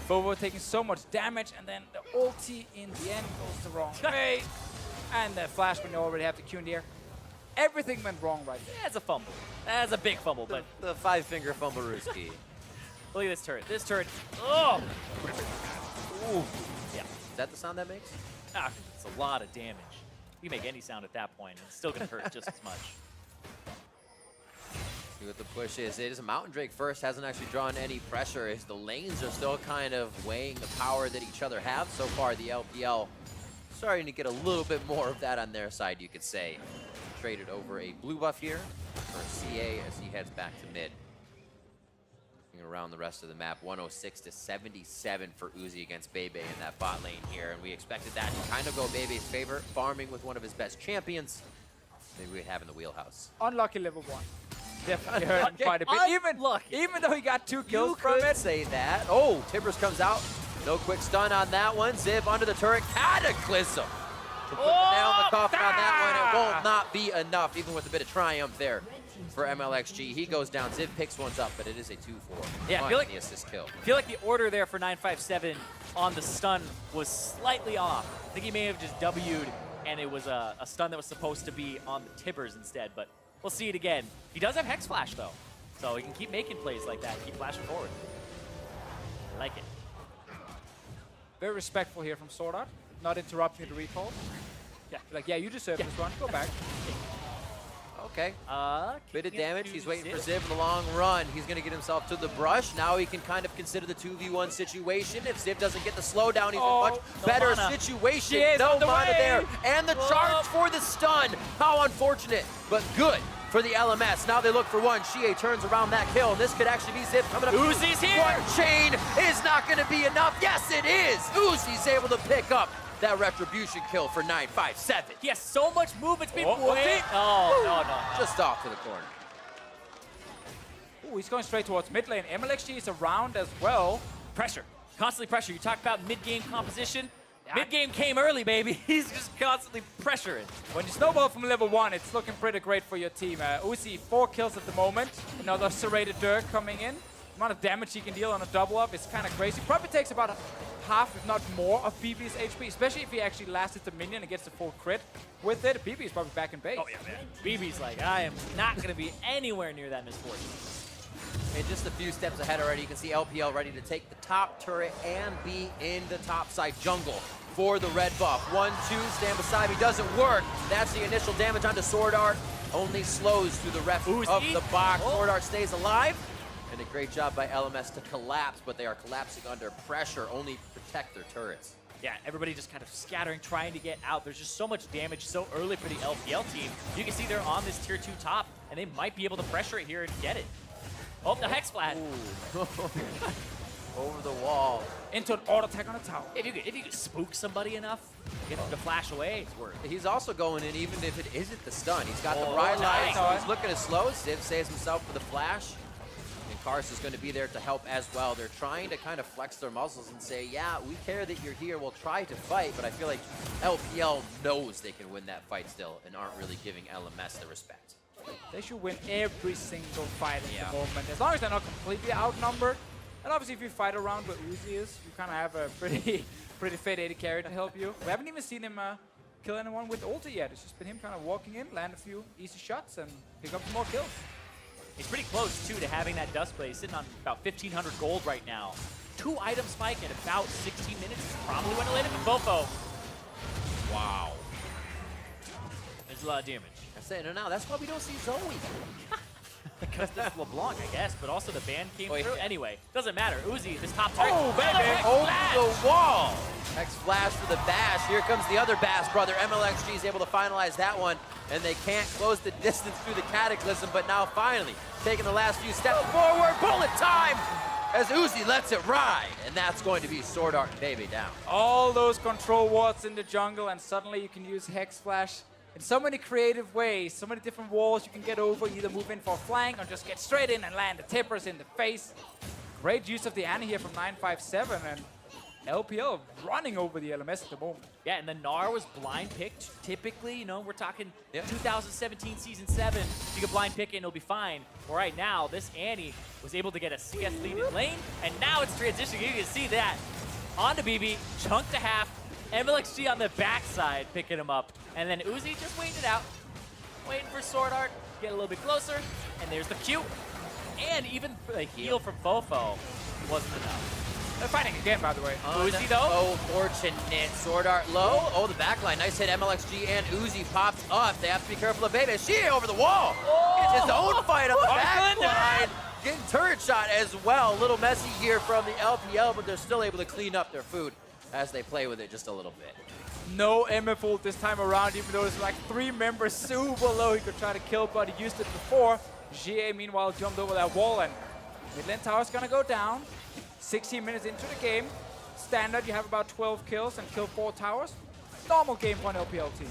[SPEAKER 3] FoFo taking so much damage, and then the ulti in the end goes the wrong way. And the flash when you already have the Q in the air. Everything went wrong right there.
[SPEAKER 4] That's a fumble. That's a big fumble, but
[SPEAKER 2] The 5-finger fumblerooski.
[SPEAKER 4] look at this turret. This turret, oh! Ooh. Yeah,
[SPEAKER 2] Is that the sound that makes?
[SPEAKER 4] it's a lot of damage. You can make any sound at that point, and it's still gonna hurt just as much.
[SPEAKER 2] See what the push is. It is a Mountain Drake first. Hasn't actually drawn any pressure as the lanes are still kind of weighing the power that each other have. So far, the LPL starting to get a little bit more of that on their side, you could say. Traded over a blue buff here for CA as he heads back to mid. Looking around the rest of the map, 106 to 77 for Uzi against BeBe in that bot lane here. And we expected that to kind of go BeBe's favor, farming with one of his best champions. Maybe we'd have in the wheelhouse.
[SPEAKER 3] Unlucky level 1. Definitely hurt him quite a bit.
[SPEAKER 4] Unlucky.
[SPEAKER 3] Even though he got 2 kills
[SPEAKER 2] You
[SPEAKER 3] from
[SPEAKER 2] could
[SPEAKER 3] it.
[SPEAKER 2] say that. Oh, Tibbers comes out. No quick stun on that one. Ziv under the turret. Cataclysm. To put the nail in the coffin on that one. It will not be enough, even with a bit of triumph there for Mlxg. He goes down. Ziv picks ones up, but it is a 2-4.
[SPEAKER 4] Yeah, I feel like-
[SPEAKER 2] the assist kill.
[SPEAKER 4] I feel like the order there for 957 on the stun was slightly off. I think he may have just W'd, and it was a stun that was supposed to be on the Tibbers instead, but we'll see it again. He does have Hex Flash, though. So he can keep making plays like that, keep flashing forward. I like it.
[SPEAKER 3] Very respectful here from SwordArt, not interrupting the recall.
[SPEAKER 4] Yeah.
[SPEAKER 3] Like, yeah, you deserve this one. Go back.
[SPEAKER 2] Okay. Bit of
[SPEAKER 4] kicking it
[SPEAKER 2] damage.
[SPEAKER 4] to
[SPEAKER 2] He's waiting for
[SPEAKER 4] Ziv.
[SPEAKER 2] Ziv in the long run. He's going to get himself to the brush. Now he can kind of consider the 2v1 situation. If Ziv doesn't get the slowdown, he's in a much
[SPEAKER 4] no
[SPEAKER 2] better
[SPEAKER 4] mana.
[SPEAKER 2] situation.
[SPEAKER 3] She is
[SPEAKER 2] No
[SPEAKER 3] on the
[SPEAKER 2] mana
[SPEAKER 3] way.
[SPEAKER 2] there. And the charge for the stun. How unfortunate, but good for the LMS. Now they look for one. Xiye turns around that kill, and this could actually be Ziv coming up.
[SPEAKER 4] Uzi's here.
[SPEAKER 2] One chain is not going to be enough. Yes, it is. Uzi's able to pick up that retribution kill for 957.
[SPEAKER 4] He has so much movement speed.
[SPEAKER 3] Oh,
[SPEAKER 4] Wait. Oh, no.
[SPEAKER 2] Just off to the corner.
[SPEAKER 3] Ooh, he's going straight towards mid lane. Mlxg is around as well.
[SPEAKER 4] Pressure. Constantly pressure. You talk about mid-game composition.
[SPEAKER 3] Yeah.
[SPEAKER 4] Mid-game came early, baby. He's just constantly pressuring.
[SPEAKER 3] When you snowball from level 1, it's looking pretty great for your team. Uzi, 4 kills at the moment. Another serrated Dirk coming in. The amount of damage he can deal on a double up is kind of crazy. Probably takes about half, if not more, of BeBe's HP, especially if he actually lasted the minion and gets the full crit with it. BeBe is probably back in base.
[SPEAKER 4] Oh, yeah, man. BeBe's like, I am not going to be anywhere near that Miss Fortune.
[SPEAKER 2] And just a few steps ahead already, you can see LPL ready to take the top turret and be in the top side jungle for the red buff. 1-2, stand beside me, doesn't work. That's the initial damage onto SwordArt. Only slows through the rest
[SPEAKER 4] Uzi.
[SPEAKER 2] of the box.
[SPEAKER 4] Oh.
[SPEAKER 2] SwordArt stays alive. And a great job by LMS to collapse, but they are collapsing under pressure, only protect their turrets.
[SPEAKER 4] Yeah, everybody just kind of scattering, trying to get out. There's just so much damage so early for the LPL team. You can see they're on this tier 2 top, and they might be able to pressure it here and get it. Oh, the Hex Flash.
[SPEAKER 2] Over the wall.
[SPEAKER 3] Into an auto attack on a tower.
[SPEAKER 4] If you could spook somebody enough, get them to flash away, it's worth it.
[SPEAKER 2] He's also going in even if it isn't the stun. He's got the
[SPEAKER 4] Oh,
[SPEAKER 2] bright light,
[SPEAKER 4] nice.
[SPEAKER 2] so he's looking to slow. Ziv saves himself for the flash. And Karsa's going to be there to help as well. They're trying to kind of flex their muscles and say, yeah, we care that you're here. We'll try to fight, but I feel like LPL knows they can win that fight still and aren't really giving LMS the respect.
[SPEAKER 3] They should win every single fight at
[SPEAKER 2] Yeah.
[SPEAKER 3] the moment, as long as they're not completely outnumbered. And obviously, if you fight around where Uzi is, you kind of have a pretty fit AD carry to help you. We haven't even seen him kill anyone with ulti yet. It's just been him kind of walking in, land a few easy shots, and pick up some more kills.
[SPEAKER 4] He's pretty close, too, to having that dust play. He's sitting on about 1,500 gold right now. 2 item spike in about 16 minutes is probably when to land him in FoFo. Wow. There's a lot of damage.
[SPEAKER 2] I say, no, that's why we don't see Zoe.
[SPEAKER 4] Because that's LeBlanc, I guess, but also the ban came
[SPEAKER 2] Wait.
[SPEAKER 4] through. Anyway, doesn't matter. Uzi, this top turret.
[SPEAKER 3] Oh, baby.
[SPEAKER 4] Another Hex
[SPEAKER 2] Over
[SPEAKER 4] Flash.
[SPEAKER 2] the wall. Hex flash for the bash. Here comes the other bash brother. Mlxg is able to finalize that one, and they can't close the distance through the Cataclysm, but now finally taking the last few steps forward. Bullet time as Uzi lets it ride, and that's going to be SwordArt and BeBe down.
[SPEAKER 3] All those control wards in the jungle, and suddenly you can use Hex Flash in so many creative ways, so many different walls you can get over, either move in for a flank or just get straight in and land the tippers in the face. Great use of the Annie here from 957, and LPL running over the LMS at the moment.
[SPEAKER 4] Yeah, and the Gnar was blind picked. Typically, you know, we're talking
[SPEAKER 2] Yep.
[SPEAKER 4] 2017 Season 7. You can blind pick it and it'll be fine. Well, right now, this Annie was able to get a CS lead in lane, and now it's transitioning. You can see that. On to BeBe, chunk to half. Mlxg on the backside picking him up. And then Uzi just waiting it out. Waiting for SwordArt, get a little bit closer. And there's the Q. And even the heal from FoFo wasn't enough.
[SPEAKER 3] They're fighting again, by the way.
[SPEAKER 4] Uzi, though?
[SPEAKER 2] Fortunate. SwordArt low. Oh, the backline. Nice hit. Mlxg and Uzi pops up. They have to be careful of BeBe. Xiye over the wall. It's his own fight on the backline. Getting turret shot as well. A little messy here from the LPL, but they're still able to clean up their food as they play with it just a little bit.
[SPEAKER 3] No MF ult this time around, even though there's like 3 members super low he could try to kill, but he used it before. Xiye, meanwhile, jumped over that wall, and mid lane tower's gonna go down. 16 minutes into the game. Standard, you have about 12 kills and kill 4 towers. Normal game for an LPL team.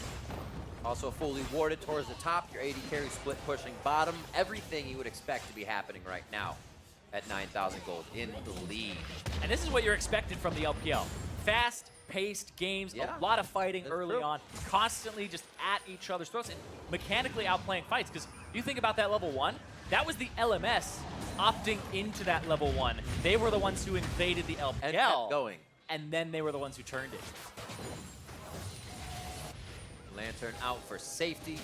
[SPEAKER 2] Also fully warded towards the top. Your AD carry split pushing bottom. Everything you would expect to be happening right now at 9,000 gold in the lead.
[SPEAKER 4] And this is what you're expected from the LPL. Fast-paced games,
[SPEAKER 2] Yeah.
[SPEAKER 4] a lot of fighting
[SPEAKER 2] That's
[SPEAKER 4] early
[SPEAKER 2] true.
[SPEAKER 4] on, constantly just at each other's throats and mechanically outplaying fights. Because you think about that level 1, that was the LMS opting into that level 1. They were the ones who invaded the LPL.
[SPEAKER 2] And kept going.
[SPEAKER 4] And then they were the ones who turned it.
[SPEAKER 2] Lantern out for safety.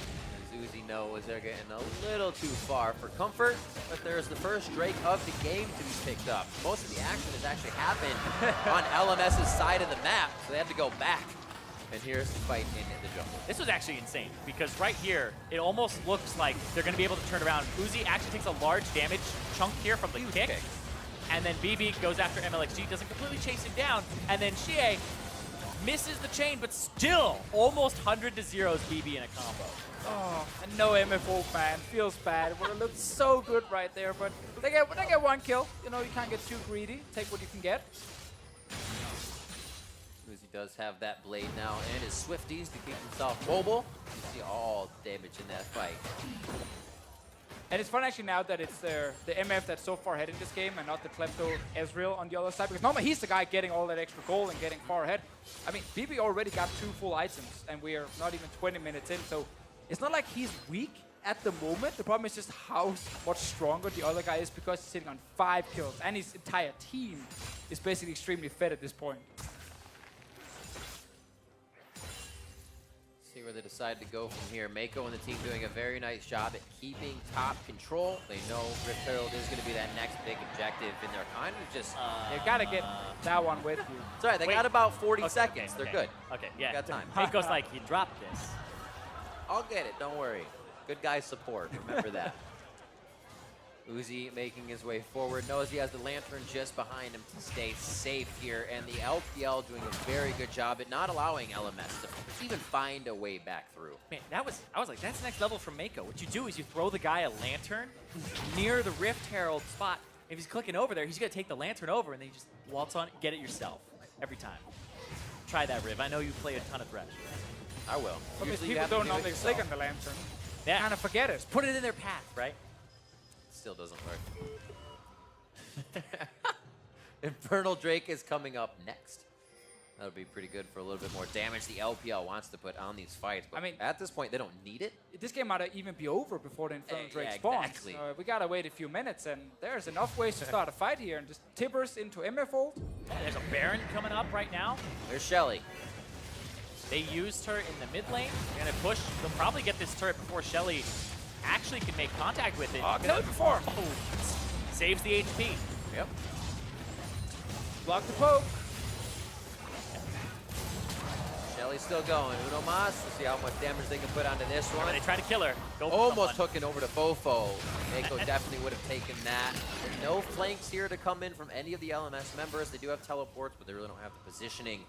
[SPEAKER 2] Uzi knows they're getting a little too far for comfort, but there's the first Drake of the game to be picked up. Most of the action has actually happened on LMS's side of the map, so they have to go back. And here's the fight in the jungle.
[SPEAKER 4] This was actually insane because right here, it almost looks like they're going to be able to turn around. Uzi actually takes a large damage chunk here from the kick. And then BeBe goes after Mlxg, doesn't completely chase him down. And then Xiye misses the chain, but still almost 100 to 0's BeBe in a combo.
[SPEAKER 3] Oh, and no MFO fan. Feels bad. It would have looked so good right there, but they get one kill. You know, you can't get too greedy. Take what you can get.
[SPEAKER 2] Uzi does have that blade now and his Swifties to keep himself mobile. You see all the damage in that fight.
[SPEAKER 3] And it's fun actually now that it's the MF that's so far ahead in this game and not the Klepto Ezreal on the other side. Because normally he's the guy getting all that extra gold and getting far ahead. I mean, BeBe already got 2 full items and we are not even 20 minutes in. So it's not like he's weak at the moment. The problem is just how much stronger the other guy is because he's sitting on 5 kills. And his entire team is basically extremely fed at this point.
[SPEAKER 2] See where they decide to go from here. Meiko and the team doing a very nice job at keeping top control. They know Rift Herald is going to be that next big objective, and they're kind of just...
[SPEAKER 3] They've got to get that one with you.
[SPEAKER 2] Sorry, they got about 40 seconds.
[SPEAKER 4] Okay,
[SPEAKER 2] They're good.
[SPEAKER 4] Okay, yeah.
[SPEAKER 2] Got time.
[SPEAKER 4] Meiko's like, you dropped this.
[SPEAKER 2] I'll get it, don't worry. Good guy support, remember that. Uzi making his way forward, knows he has the Lantern just behind him to stay safe here, and the LPL doing a very good job at not allowing LMS to even find a way back through.
[SPEAKER 4] Man, I was like, that's next level from Meiko. What you do is you throw the guy a Lantern near the Rift Herald spot. If he's clicking over there, he's going to take the Lantern over, and then you just waltz on, get it yourself every time. Try that, Riv. I know you play a ton of Thresh.
[SPEAKER 2] I will.
[SPEAKER 3] But
[SPEAKER 2] Usually you
[SPEAKER 3] people
[SPEAKER 2] have to
[SPEAKER 3] don't
[SPEAKER 2] do
[SPEAKER 3] know
[SPEAKER 2] it
[SPEAKER 3] they
[SPEAKER 2] yourself.
[SPEAKER 3] click on the Lantern.
[SPEAKER 4] Yeah.
[SPEAKER 3] Kind of forget it.
[SPEAKER 4] Put it in their path, right?
[SPEAKER 2] Still doesn't work. Infernal Drake is coming up next. That'll be pretty good for a little bit more damage the LPL wants to put on these fights. But
[SPEAKER 3] I mean,
[SPEAKER 2] at this point, they don't need it.
[SPEAKER 3] This game might even be over before the Infernal Drake
[SPEAKER 2] yeah,
[SPEAKER 3] spawns.
[SPEAKER 2] exactly.
[SPEAKER 3] We gotta wait a few minutes, and there's enough ways to start a fight here. And just Tibbers into MF ult.
[SPEAKER 4] Yeah, there's a Baron coming up right now.
[SPEAKER 2] There's Shelly.
[SPEAKER 4] They used her in the mid lane. They're going to push. They'll probably get this turret before Shelly actually can make contact with it.
[SPEAKER 3] Oh, kill it before.
[SPEAKER 4] Oh, saves the HP.
[SPEAKER 2] Yep.
[SPEAKER 3] Block the poke.
[SPEAKER 2] Shelly's still going. Uno Mas. We'll see how much damage they can put onto this one.
[SPEAKER 4] They try to kill her. Go for
[SPEAKER 2] Almost
[SPEAKER 4] someone.
[SPEAKER 2] hooking over to FoFo. Meiko definitely would have taken that. There's no flanks here to come in from any of the LMS members. They do have teleports, but they really don't have the positioning.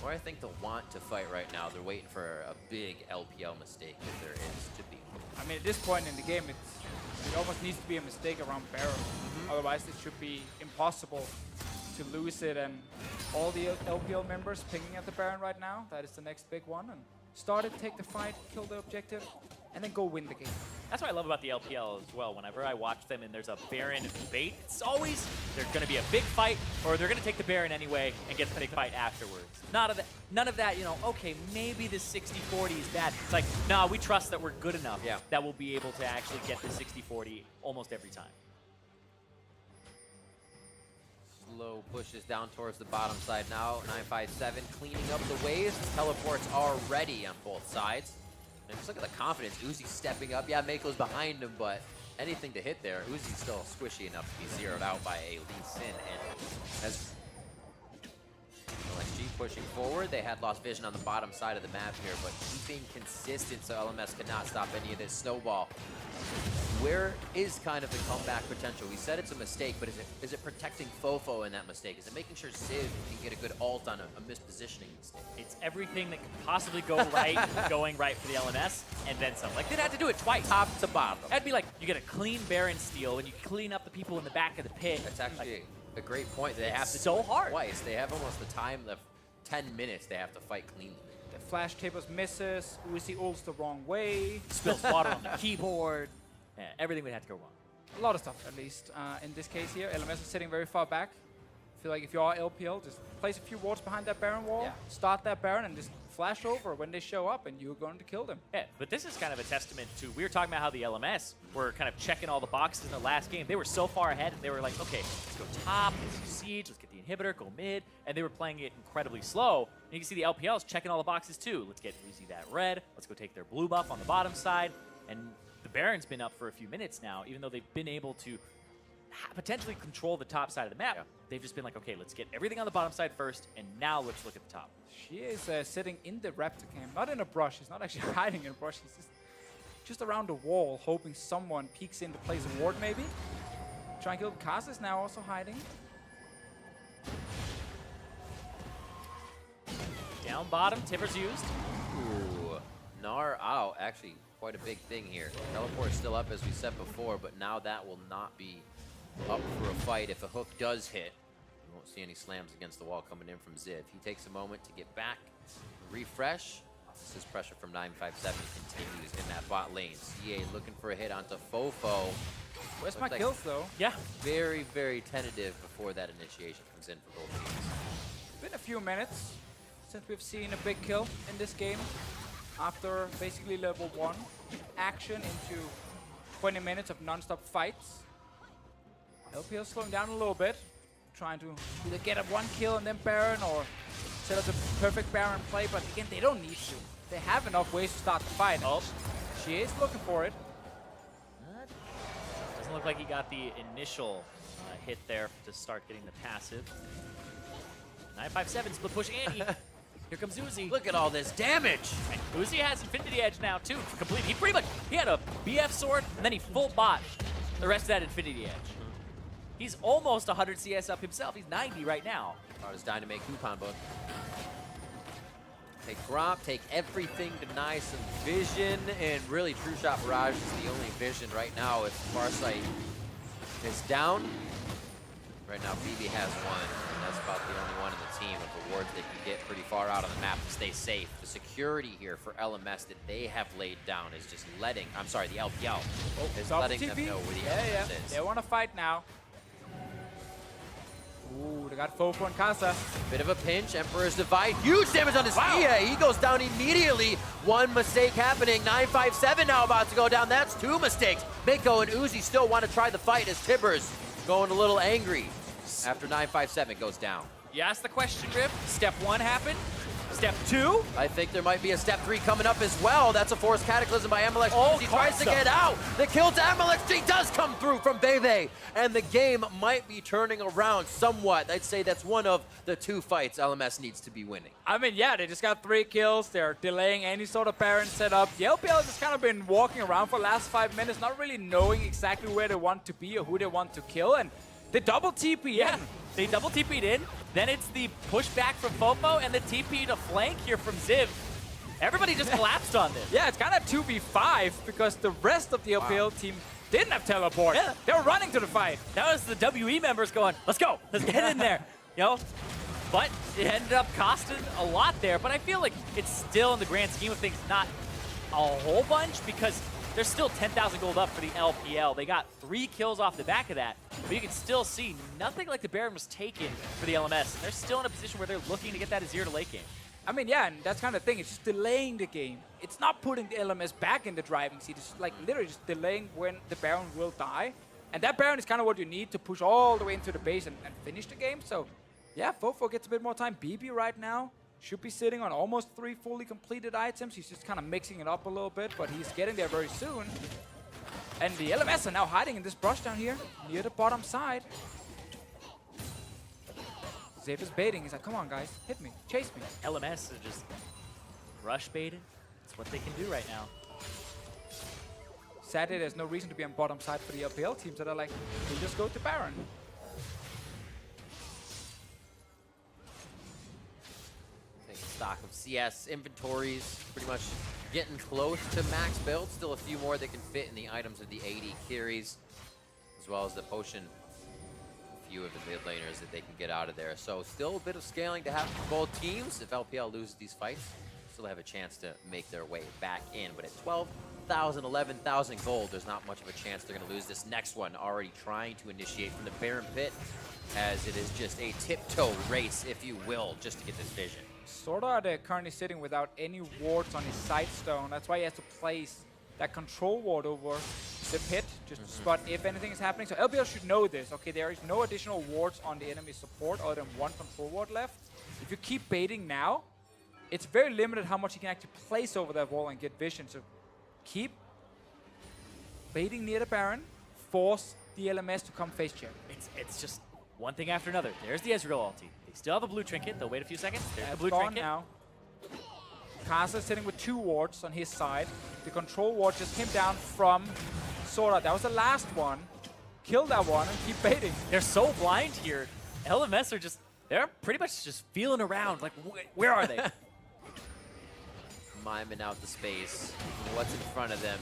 [SPEAKER 2] Or I think they'll want to fight right now. They're waiting for a big LPL mistake if there is to be.
[SPEAKER 3] I mean, at this point in the game, it almost needs to be a mistake around Baron. Otherwise, it should be impossible to lose it. And all the LPL members pinging at the Baron right now. That is the next big one. And start it, take the fight, kill the objective, and then go win the game.
[SPEAKER 4] That's what I love about the LPL as well. Whenever I watch them and there's a Baron bait, it's always there's going to be a big fight, or they're going to take the Baron anyway and get the big fight afterwards. None of that, you know, okay, maybe the 60-40 is bad. It's like, nah, we trust that we're good enough that we'll be able to actually get the 60-40 almost every time.
[SPEAKER 2] Slow pushes down towards the bottom side now. 957 cleaning up the waves. The teleports are ready on both sides. And just look at the confidence. Uzi stepping up. Yeah, Meiko's behind him, but anything to hit there. Uzi's still squishy enough to be zeroed out by a Lee Sin. And as Mlxg pushing forward, they had lost vision on the bottom side of the map here, but keeping consistent so LMS could not stop any of this snowball. Where is kind of the comeback potential? We said it's a mistake, but is it protecting FoFo in that mistake? Is it making sure Ziv can get a good ult on a mispositioning mistake?
[SPEAKER 4] It's everything that could possibly go right, going right for the LMS, and then some. Like, they'd have to do it twice.
[SPEAKER 2] Top to bottom.
[SPEAKER 4] That'd be like, you get a clean Baron steal, and you clean up the people in the back of the pit.
[SPEAKER 2] That's actually a great point. They have to
[SPEAKER 4] so
[SPEAKER 2] do it
[SPEAKER 4] hard.
[SPEAKER 2] twice. They have almost the time left. 10 minutes they have to fight cleanly.
[SPEAKER 3] The flash tables misses. Uzi ults the wrong way.
[SPEAKER 4] Spills water on the keyboard. Yeah, everything would have to go wrong.
[SPEAKER 3] A lot of stuff, at least. In this case here, LMS is sitting very far back. I feel like if you are LPL, just place a few wards behind that Baron wall, start that Baron, and just flash over when they show up, and you're going to kill them.
[SPEAKER 4] Yeah, but this is kind of a testament to, we were talking about how the LMS were kind of checking all the boxes in the last game. They were so far ahead, and they were like, okay, let's go top, let's do siege, let's get the inhibitor, go mid, and they were playing it incredibly slow. And you can see the LPLs checking all the boxes too. Let's get Uzi that red, let's go take their blue buff on the bottom side. And the Baron's been up for a few minutes now, even though they've been able to potentially control the top side of the map.
[SPEAKER 2] Yeah.
[SPEAKER 4] They've just been like, okay, let's get everything on the bottom side first, and now let's look at the top.
[SPEAKER 3] She is sitting in the raptor camp, not in a brush. She's not actually hiding in a brush. She's just around the wall, hoping someone peeks in to place a ward, maybe. Trying to kill Karsa is now also hiding.
[SPEAKER 4] Down bottom, Tibbers used.
[SPEAKER 2] Ooh, Gnar out. Actually, quite a big thing here. Teleport still up as we said before, but now that will not be up for a fight. If a hook does hit, you won't see any slams against the wall coming in from Ziv. He takes a moment to get back, refresh. This is pressure from 957 continues in that bot lane. Xiye looking for a hit onto FoFo.
[SPEAKER 3] Where's my
[SPEAKER 2] Looks like
[SPEAKER 3] kills, though?
[SPEAKER 4] Yeah.
[SPEAKER 2] Very, very tentative before that initiation comes in for both teams.
[SPEAKER 3] Been a few minutes since we've seen a big kill in this game. After basically level 1 action into 20 minutes of non-stop fights. LPL slowing down a little bit, trying to either get a 1 kill and then Baron, or set up the perfect Baron play, but again, they don't need to. They have enough ways to start the fight.
[SPEAKER 4] Oh.
[SPEAKER 3] She is looking for it.
[SPEAKER 4] Doesn't look like he got the initial hit there to start getting the passive. 957 split push Annie. Here comes Uzi.
[SPEAKER 2] Look at all this damage!
[SPEAKER 4] And Uzi has Infinity Edge now too. Complete. He had a BF sword and then he full bot the rest of that Infinity Edge. He's almost 100 CS up himself. He's 90 right now.
[SPEAKER 2] Hardest Dynamite coupon book. Take Braum, take everything, deny some vision, and really True Shot Barrage is the only vision right now if Farsight is down. Right now BeBe has one, and that's about the only one in the team of the wards they can get pretty far out on the map to stay safe. The security here for LMS that they have laid down is just letting, I'm sorry, the LPL is letting them know where the LMS is.
[SPEAKER 3] They want to fight now. Ooh, they got FoFo and Karsa.
[SPEAKER 2] Bit of a pinch, Emperor's Divide, huge damage on his Xiye. He goes down immediately. One mistake happening, 957 now about to go down. That's 2 mistakes. Meiko and Uzi still want to try the fight as Tibbers going a little angry after 957 goes down.
[SPEAKER 4] You asked the question, Rip. Step 1 happened. Step 2?
[SPEAKER 2] I think there might be a step 3 coming up as well. That's a forced cataclysm by Mlxg.
[SPEAKER 4] Oh,
[SPEAKER 2] He tries to
[SPEAKER 4] Karsa.
[SPEAKER 2] get out. The kill to Mlxg does come through from BeBe. And the game might be turning around somewhat. I'd say that's one of the 2 fights LMS needs to be winning.
[SPEAKER 3] I mean, yeah, they just got 3 kills. They're delaying any sort of Baron setup. The LPL has just kind of been walking around for the last 5 minutes, not really knowing exactly where they want to be or who they want to kill. And they double TP in.
[SPEAKER 4] They double TP'd in. Then it's the pushback from FoFo and the TP to flank here from Ziv. Everybody just collapsed on this.
[SPEAKER 3] Yeah, it's kind of 2v5 because the rest of the LPL team didn't have teleport.
[SPEAKER 4] Yeah.
[SPEAKER 3] They were running to the fight.
[SPEAKER 4] That was the WE members going, let's go, let's get in there, you know? But it ended up costing a lot there. But I feel like it's still, in the grand scheme of things, not a whole bunch because there's still 10,000 gold up for the LPL. They got 3 kills off the back of that, but you can still see nothing like the Baron was taken for the LMS. And they're still in a position where they're looking to get that Azir to late game.
[SPEAKER 3] I mean, yeah, and that's kind of the thing. It's just delaying the game. It's not putting the LMS back in the driving seat. It's like literally just delaying when the Baron will die. And that Baron is kind of what you need to push all the way into the base and finish the game. So, yeah, FoFo gets a bit more time. BeBe right now should be sitting on almost 3 fully completed items. He's just kind of mixing it up a little bit, but he's getting there very soon. And the LMS are now hiding in this brush down here, near the bottom side. Ziv is baiting. He's like, come on, guys. Hit me. Chase me.
[SPEAKER 4] LMS are just rush baited. That's what they can do right now.
[SPEAKER 3] Sadly, there's no reason to be on bottom side for the LPL teams that are like, we'll just go to Baron.
[SPEAKER 2] Stock of CS inventories pretty much getting close to max build. Still a few more that can fit in the items of the AD carries, as well as the potion. A few of the mid laners that they can get out of there. So still a bit of scaling to happen for both teams. If LPL loses these fights, still have a chance to make their way back in. But at 12,000, 11,000 gold, there's not much of a chance they're going to lose this next one. Already trying to initiate from the Baron Pit, as it is just a tiptoe race, if you will, just to get this vision.
[SPEAKER 3] SwordArt currently sitting without any wards on his Sightstone. That's why he has to place that control ward over the pit, just to spot if anything is happening. So LPL should know this. Okay, there is no additional wards on the enemy support other than 1 control ward left. If you keep baiting now, it's very limited how much you can actually place over that wall and get vision. So keep baiting near the Baron, force the LMS to come face check.
[SPEAKER 4] It's just one thing after another. There's the Ezreal ulti. They still have a blue trinket. They'll wait a few seconds. There's the
[SPEAKER 3] It's
[SPEAKER 4] blue
[SPEAKER 3] gone
[SPEAKER 4] trinket.
[SPEAKER 3] now. Karsa sitting with 2 wards on his side. The control ward just came down from SwordArt. That was the last one. Kill that one and keep baiting.
[SPEAKER 4] They're so blind here. LMS are just, they're pretty much just feeling around. Like, where are they?
[SPEAKER 2] Miming out the space, what's in front of them,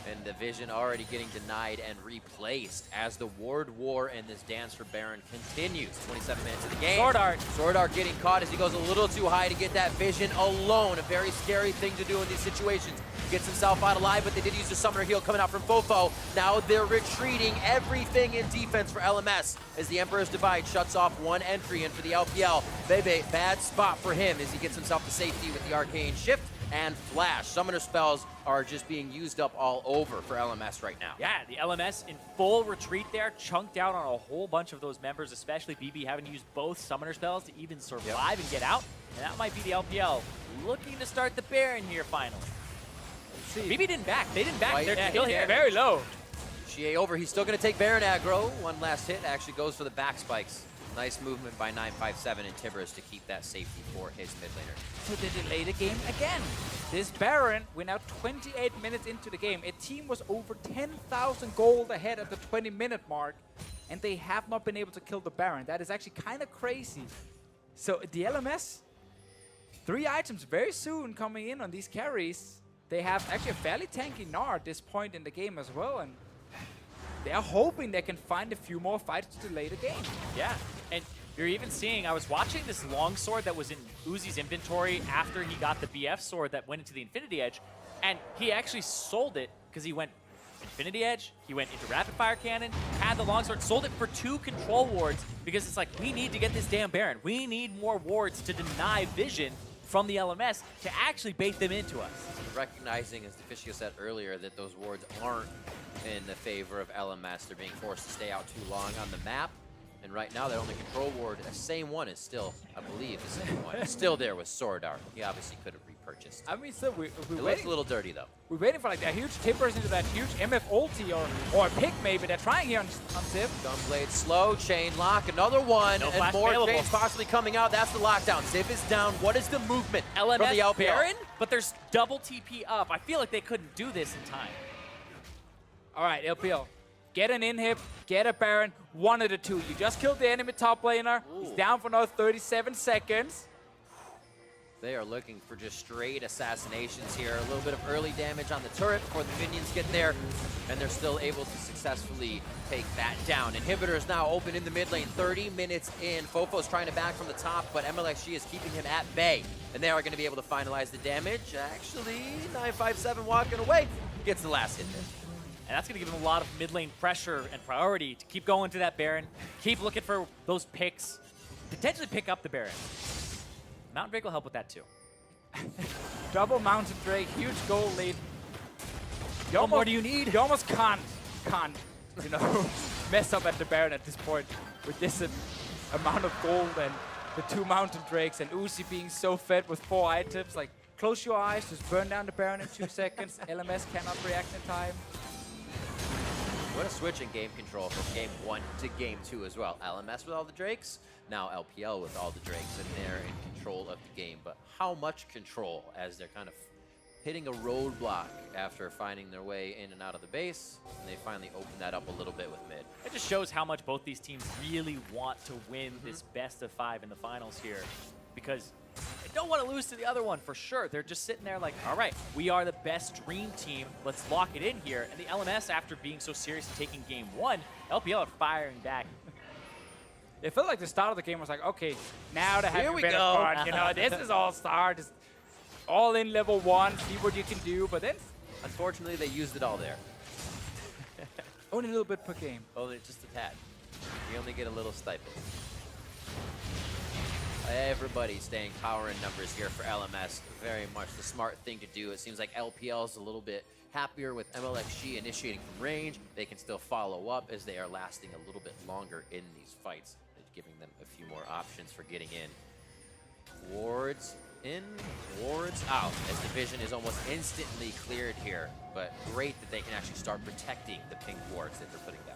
[SPEAKER 2] and the vision already getting denied and replaced as the ward war and this dance for Baron continues. 27 minutes of the game. SwordArt getting caught as he goes a little too high to get that vision alone. A very scary thing to do in these situations. Gets himself out alive, but they did use the summoner heal coming out from FoFo. Now they're retreating everything in defense for LMS as the Emperor's Divide shuts off one entry in for the LPL. BeBe, bad spot for him as he gets himself to safety with the Arcane Shift and Flash. Summoner spells are just being used up all over for LMS right now.
[SPEAKER 4] Yeah, the LMS in full retreat there, chunked out on a whole bunch of those members, especially BeBe having to use both summoner spells to even survive and get out. And that might be the LPL looking to start the Baron here finally. BeBe didn't back. They didn't back.
[SPEAKER 2] Right.
[SPEAKER 4] They're still here.
[SPEAKER 3] Very low.
[SPEAKER 2] Xiye over. He's still going to take Baron aggro. One last hit actually goes for the back spikes. Nice movement by 957 and Tibbers to keep that safety for his mid laner.
[SPEAKER 3] So they delay the game again. This Baron, we're now 28 minutes into the game. A team was over 10,000 gold ahead at the 20-minute mark, and they have not been able to kill the Baron. That is actually kind of crazy. So the LMS, 3 items very soon coming in on these carries. They have actually a fairly tanky Gnar at this point in the game as well, and they're hoping they can find a few more fights to delay the game.
[SPEAKER 4] Yeah, and you're even seeing, I was watching this longsword that was in Uzi's inventory after he got the BF sword that went into the Infinity Edge, and he actually sold it because he went Infinity Edge, he went into Rapid Fire Cannon, had the longsword, sold it for 2 control wards because it's like, we need to get this damn Baron. We need more wards to deny vision from the LMS to actually bait them into us.
[SPEAKER 2] Recognizing, as DeFicio said earlier, that those wards aren't in the favor of LMS. They're being forced to stay out too long on the map. And right now, that only control ward, the same one is still, I believe, the same one. Still there with SwordArt. He obviously could have repurchased.
[SPEAKER 3] I mean, so we're
[SPEAKER 2] It looks
[SPEAKER 3] waiting.
[SPEAKER 2] a little dirty, though.
[SPEAKER 3] We're waiting for like a huge tippers into that huge MF ulti or a pick maybe. They're trying here on Ziv.
[SPEAKER 2] Gunblade slow, chain lock, another one,
[SPEAKER 4] No
[SPEAKER 2] and
[SPEAKER 4] flash
[SPEAKER 2] more
[SPEAKER 4] available.
[SPEAKER 2] chains possibly coming out. That's the lockdown. Ziv is down. What is the movement
[SPEAKER 4] LMS
[SPEAKER 2] from the LPL?
[SPEAKER 4] Baron, but there's double TP up. I feel like they couldn't do this in time.
[SPEAKER 3] All right, LPL. Get an inhib, get a Baron, one of the two. You just killed the enemy top laner. He's
[SPEAKER 2] Ooh.
[SPEAKER 3] down for another 37 seconds.
[SPEAKER 2] They are looking for just straight assassinations here. A little bit of early damage on the turret before the minions get there, and they're still able to successfully take that down. Inhibitor is now open in the mid lane, 30 minutes in. FoFo's trying to back from the top, but Mlxg is keeping him at bay, and they are going to be able to finalize the damage. Actually, 957 walking away, gets the last hit there.
[SPEAKER 4] And that's going to give them a lot of mid lane pressure and priority to keep going to that Baron, keep looking for those picks, potentially pick up the Baron. Mountain Drake will help with that too.
[SPEAKER 3] Double Mountain Drake, huge goal lead. You
[SPEAKER 4] What more do you need?
[SPEAKER 3] You almost can't, you know, mess up at the Baron at this point with this amount of gold and the 2 Mountain Drakes and Uzi being so fed with 4 items. Like, close your eyes, just burn down the Baron in 2 seconds. LMS cannot react in time.
[SPEAKER 2] What a switch in game control from game 1 to game 2 as well. LMS with all the Drakes, now LPL with all the Drakes, and they're in control of the game. But how much control as they're kind of hitting a roadblock after finding their way in and out of the base, and they finally open that up a little bit with mid.
[SPEAKER 4] It just shows how much both these teams really want to win this best of 5 in the finals here, because they don't want to lose to the other one for sure. They're just sitting there like, all right, we are the best dream team. Let's lock it in here. And the LMS, after being so serious and taking game 1, LPL are firing back.
[SPEAKER 3] It felt like the start of the game was like, okay, now to have
[SPEAKER 2] Here
[SPEAKER 3] a
[SPEAKER 2] we
[SPEAKER 3] bit
[SPEAKER 2] go.
[SPEAKER 3] of fun. You know, this is all start. Just all in level 1, see what you can do. But then
[SPEAKER 2] Unfortunately, they used it all there.
[SPEAKER 3] only a little bit per game.
[SPEAKER 2] Only just a tad. We only get a little stipend. Everybody staying power in numbers here for LMS. Very much the smart thing to do. It seems like LPL is a little bit happier with Mlxg initiating from range. They can still follow up as they are lasting a little bit longer in these fights, giving them a few more options for getting in. Wards in towards out as the vision is almost instantly cleared here. But great that they can actually start protecting the pink wards that they're putting down.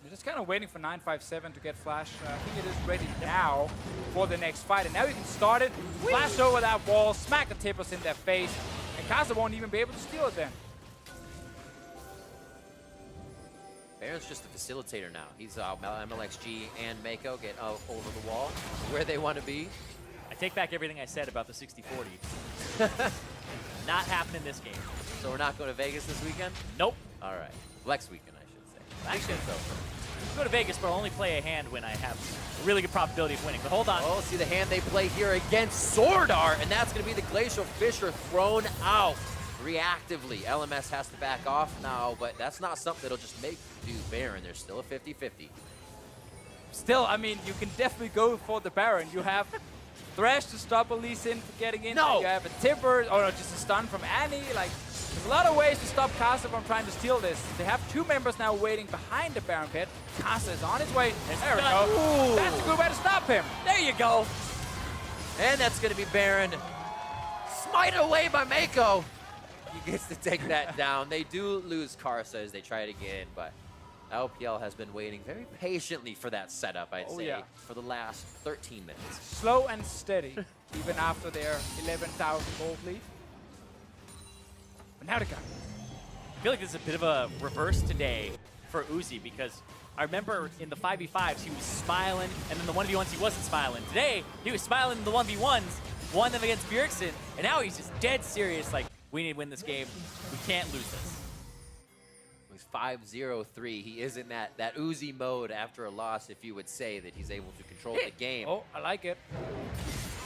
[SPEAKER 3] You're just kind of waiting for 957 to get flash. I think it is ready now for the next fight. And now you can start it, flash over that wall, smack the tippers in their face, and Karsa won't even be able to steal it then.
[SPEAKER 2] Baron's just a facilitator now. He's Mlxg and Meiko get over the wall where they want to be.
[SPEAKER 4] I take back everything I said about the 60-40. Not happening this game.
[SPEAKER 2] So we're not going to Vegas this weekend?
[SPEAKER 4] Nope.
[SPEAKER 2] All right. Next weekend, I should say.
[SPEAKER 4] Actually, go to Vegas, but I'll only play a hand when I have a really good probability of winning. But hold on.
[SPEAKER 2] Oh, see the hand they play here against SwordArt, and that's going to be the Glacial Fisher thrown out reactively. LMS has to back off now, but that's not something that'll just make do Baron. There's still a 50-50.
[SPEAKER 3] Still, I mean, you can definitely go for the Baron. You have Thresh to stop a Lee Sin from getting in.
[SPEAKER 2] No!
[SPEAKER 3] You have a Timber, or no, just a stun from Annie. Like, there's a lot of ways to stop Karsa from trying to steal this. They have 2 members now waiting behind the Baron pit. Karsa is on his way. There we go.
[SPEAKER 2] Ooh.
[SPEAKER 3] That's a good way to stop him.
[SPEAKER 2] There you go. And that's going to be Baron. Smite away by Meiko. He gets to take that down. They do lose Karsa as they try to get in, but LPL has been waiting very patiently for that setup, I'd say, for the last 13 minutes.
[SPEAKER 3] Slow and steady, even after their 11,000 gold lead. But now the guy.
[SPEAKER 4] I feel like this is a bit of a reverse today for Uzi because I remember in the 5v5s he was smiling, and then the 1v1s he wasn't smiling. Today, he was smiling in the 1v1s, won them against Bjergsen, and now he's just dead serious, like, we need to win this game. We can't lose this.
[SPEAKER 2] He's 5-0-3. He is in that Uzi mode after a loss, if you would say that he's able to control the game.
[SPEAKER 3] Oh, I like it.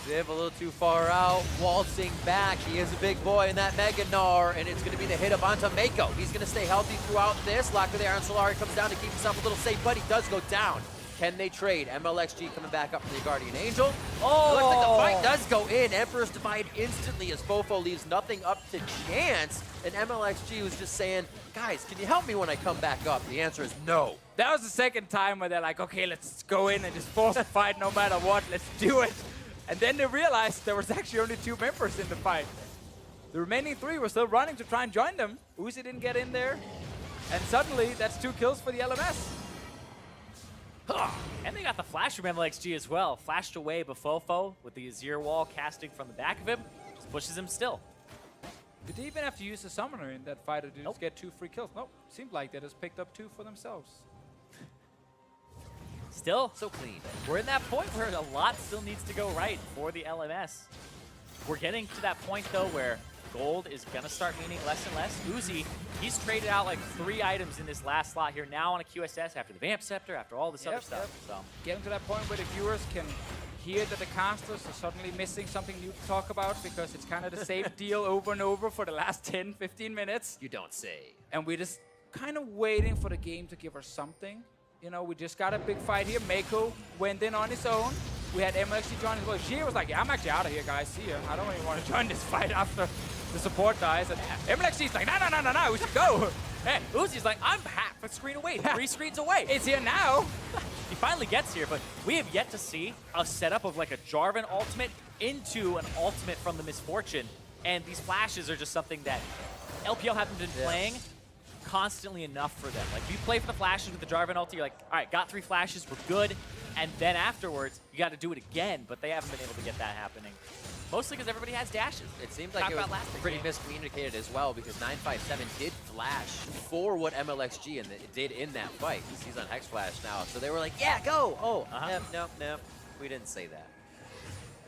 [SPEAKER 2] Ziv a little too far out, waltzing back. He is a big boy in that Mlxg, and it's going to be the hit up onto Meiko. He's going to stay healthy throughout this. Lock of the Iron Solari comes down to keep himself a little safe, but he does go down. Can they trade? Mlxg coming back up for the Guardian Angel. Oh! It looks like the fight does go in. Emperor's Divide instantly as FoFo leaves nothing up to chance. And Mlxg was just saying, guys, can you help me when I come back up? The answer is no.
[SPEAKER 3] That was the second time where they're like, okay, let's go in and just force the fight no matter what. Let's do it. And then they realized there was actually only 2 members in the fight. The remaining 3 were still running to try and join them. Uzi didn't get in there. And suddenly, that's 2 kills for the LMS.
[SPEAKER 4] And they got the flash from Mlxg as well. Flashed away BeFoFo with the Azir wall casting from the back of him. Just pushes him still.
[SPEAKER 3] Did they even have to use the summoner in that fight to just get 2 free kills? Nope. Seemed like they just picked up 2 for themselves.
[SPEAKER 4] Still,
[SPEAKER 2] So clean.
[SPEAKER 4] we're in that point where a lot still needs to go right for the LMS. We're getting to that point, though, where gold is going to start meaning less and less. Uzi, he's traded out like 3 items in this last slot here now on a QSS after the Vamp Scepter, after all this other stuff. So
[SPEAKER 3] Getting to that point where the viewers can hear that the casters are suddenly missing something new to talk about because it's kind of the same deal over and over for the last 10, 15 minutes.
[SPEAKER 2] You don't say.
[SPEAKER 3] And we're just kind of waiting for the game to give us something. You know, we just got a big fight here. Meiko went in on his own. We had Mlxg join as well. Xiye was like, yeah, I'm actually out of here, guys. See ya. I don't even want to join this fight after the support dies. And Mlxg's like, no, we should go.
[SPEAKER 4] and Uzi's like, I'm half a screen away, 3 screens away.
[SPEAKER 3] It's here now.
[SPEAKER 4] He finally gets here, but we have yet to see a setup of like a Jarvan ultimate into an ultimate from the Miss Fortune. And these flashes are just something that LPL haven't been playing constantly enough for them. Like, if you play for the flashes with the Jarvan ulti, you're like, all right, got 3 flashes, we're good. And then afterwards, you got to do it again, but they haven't been able to get that happening. Mostly because everybody has dashes.
[SPEAKER 2] It seems like it was pretty miscommunicated as well because 957 did flash for what Mlxg did in that fight. He's on Hex Flash now. So they were like, yeah, go! Oh, nope. We didn't say that.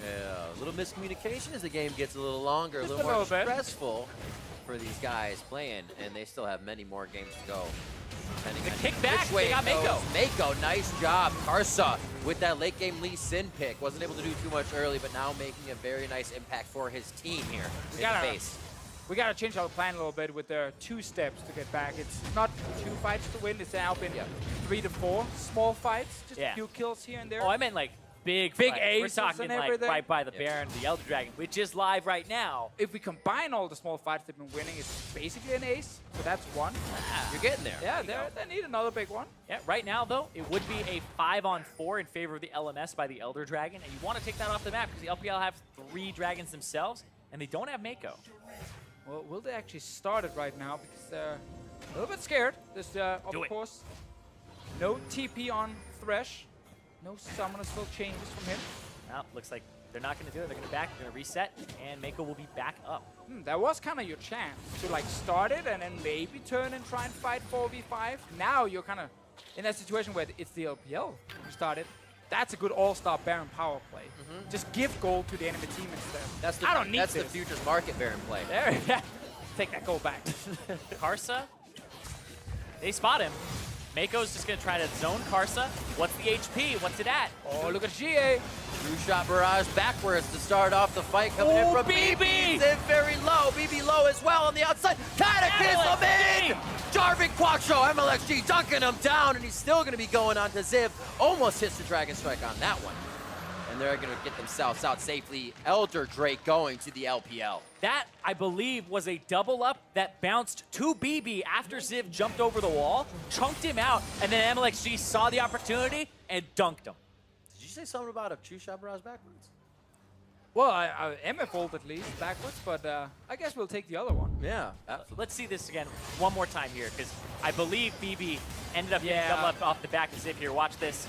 [SPEAKER 2] Yeah, a little miscommunication as the game gets a little longer, a little more stressful for these guys playing, and they still have many more games to go.
[SPEAKER 4] The kickback, they got Meiko.
[SPEAKER 2] Meiko, nice job. Karsa with that late game Lee Sin pick. Wasn't able to do too much early, but now making a very nice impact for his team here in the base.
[SPEAKER 3] We gotta change our plan a little bit with their 2 steps to get back. It's not 2 fights to win, it's now been 3 to 4 small fights, just a few kills here and there.
[SPEAKER 4] Oh, I meant like big
[SPEAKER 3] Big
[SPEAKER 4] fight. We're
[SPEAKER 3] aces
[SPEAKER 4] talking
[SPEAKER 3] and
[SPEAKER 4] like
[SPEAKER 3] everything.
[SPEAKER 4] right by the Baron, the Elder Dragon, which is live right now.
[SPEAKER 3] If we combine all the small fights they've been winning, it's basically an ace. So that's one.
[SPEAKER 2] You're getting there.
[SPEAKER 3] Yeah,
[SPEAKER 2] There you
[SPEAKER 3] they need another big one.
[SPEAKER 4] Yeah, right now though, it would be a 5-on-4 in favor of the LMS by the Elder Dragon, and you want to take that off the map because the LPL have 3 dragons themselves, and they don't have Meiko.
[SPEAKER 3] Well, will they actually start it right now? Because they're a little bit scared. There's, of
[SPEAKER 4] Do it.
[SPEAKER 3] course, no TP on Thresh. No summoner skill changes from him.
[SPEAKER 4] Well, looks like they're not going to do it. They're going to back, they're going to reset, and Meiko will be back up.
[SPEAKER 3] That was kind of your chance to like start it and then maybe turn and try and fight 4v5. Now you're kind of in that situation where it's the LPL who started. That's a good all-star Baron power play. Just give gold to the enemy team instead.
[SPEAKER 2] I
[SPEAKER 3] don't need
[SPEAKER 2] That's
[SPEAKER 3] this.
[SPEAKER 2] the futures market Baron play.
[SPEAKER 3] There, yeah. Take that gold back.
[SPEAKER 4] Karsa, they spot him. Meiko's just going to try to zone Karsa. What's the HP? What's it at?
[SPEAKER 3] Oh, look at Xiye.
[SPEAKER 2] True shot barrage backwards to start off the fight coming in from BeBe. Ziv very low. BeBe low as well on the outside. Cataclysm in! Jarvan Quattro, Mlxg dunking him down, and he's still going to be going on to Ziv. Almost hits the Dragon Strike on that one. And they're going to get themselves out safely. Elder Drake going to the LPL.
[SPEAKER 4] That, I believe, was a double up that bounced to BeBe after Ziv jumped over the wall, chunked him out, and then Mlxg saw the opportunity and dunked him.
[SPEAKER 2] Did you say something about a true shot barrage backwards?
[SPEAKER 3] Well, I MF ult at least backwards, but I guess we'll take the other one.
[SPEAKER 2] Yeah.
[SPEAKER 4] Let's see this again one more time here, because I believe BeBe ended up getting
[SPEAKER 3] Yeah.
[SPEAKER 4] double up off the back of Ziv here. Watch this.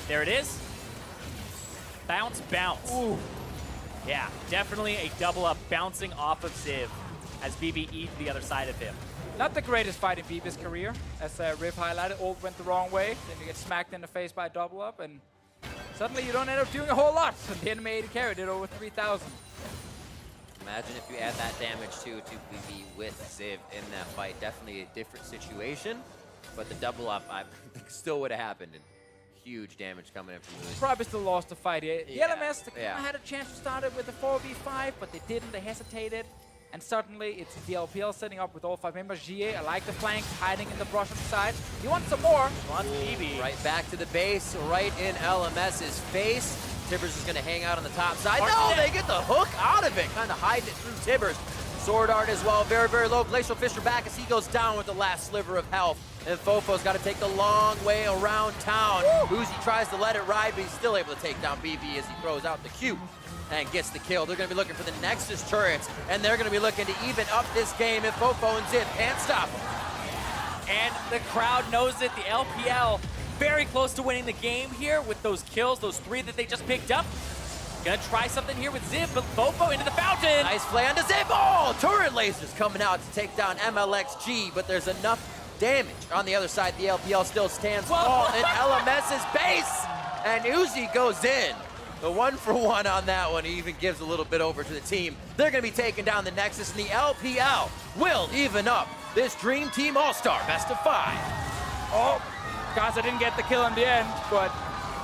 [SPEAKER 4] There it is. Bounce, bounce.
[SPEAKER 3] Ooh.
[SPEAKER 4] Yeah, definitely a double up bouncing off of Ziv as BeBe eats the other side of him.
[SPEAKER 3] Not the greatest fight in BeBe's career. As Riv highlighted, ult went the wrong way. Then you get smacked in the face by a double up, and suddenly you don't end up doing a whole lot. And the enemy AD carry did over 3,000.
[SPEAKER 2] Imagine if you add that damage to BeBe with Ziv in that fight. Definitely a different situation. But the double up, I think, still would have happened. And huge damage coming in from Uzi.
[SPEAKER 3] Probably still lost the fight here.
[SPEAKER 2] Yeah,
[SPEAKER 3] The LMS, they kinda had a chance to start it with a 4v5, but they didn't. They hesitated. And suddenly, it's the LPL setting up with all 5 members. Xiye, I like the flank, hiding in the brush on the side. He wants some more.
[SPEAKER 4] Wants BeBe.
[SPEAKER 2] Right back to the base, right in LMS's face. Tibbers is going to hang out on the top side.
[SPEAKER 4] Arc
[SPEAKER 2] No,
[SPEAKER 4] step.
[SPEAKER 2] they get the hook out of it. Kind of hiding it through Tibbers. SwordArt as well, very, very low. Glacial Fisher back as he goes down with the last sliver of health. And FoFo's got to take the long way around town. Uzi tries to let it ride, but he's still able to take down BeBe as he throws out the Q and gets the kill. They're going to be looking for the Nexus turrets, and they're going to be looking to even up this game if FoFo and Ziv can't stop them.
[SPEAKER 4] And the crowd knows it. The LPL very close to winning the game here with those kills, those 3 that they just picked up. Gonna try something here with Ziv, but FoFo into the fountain.
[SPEAKER 2] Nice play on the Ziv. Oh, turret lasers coming out to take down Mlxg, but there's enough damage. On the other side, the LPL still stands tall in LMS's base, and Uzi goes in. The 1-for-1 on that one. He even gives a little bit over to the team. They're going to be taking down the Nexus, and the LPL will even up this Dream Team All-Star best of 5.
[SPEAKER 3] Oh, Karsa didn't get the kill in the end, but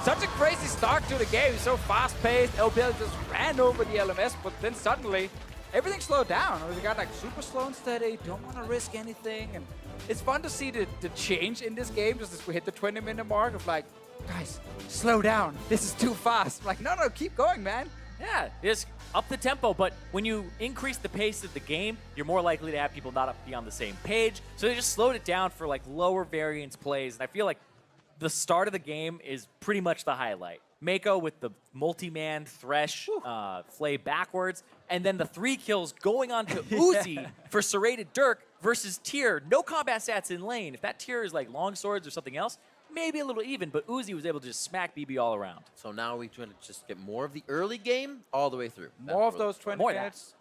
[SPEAKER 3] such a crazy start to the game. So fast-paced. LPL just ran over the LMS, but then suddenly everything slowed down. They got like super slow and steady. Don't want to risk anything, and it's fun to see the change in this game. Just as we hit the 20-minute mark of like, guys, slow down. This is too fast. I'm like, no, keep going, man.
[SPEAKER 4] Yeah, just up the tempo, but when you increase the pace of the game, you're more likely to have people not be on the same page. So they just slowed it down for like lower variance plays, and I feel like the start of the game is pretty much the highlight. Meiko with the multi-man Thresh flay backwards, and then the 3 kills going on to Uzi for Serrated Dirk versus Tier. No combat stats in lane. If that Tier is like long swords or something else, maybe a little even, but Uzi was able to just smack BeBe all around.
[SPEAKER 2] So now we're trying to just get more of the early game all the way through.
[SPEAKER 3] More of those 20
[SPEAKER 4] More of that.
[SPEAKER 3] minutes.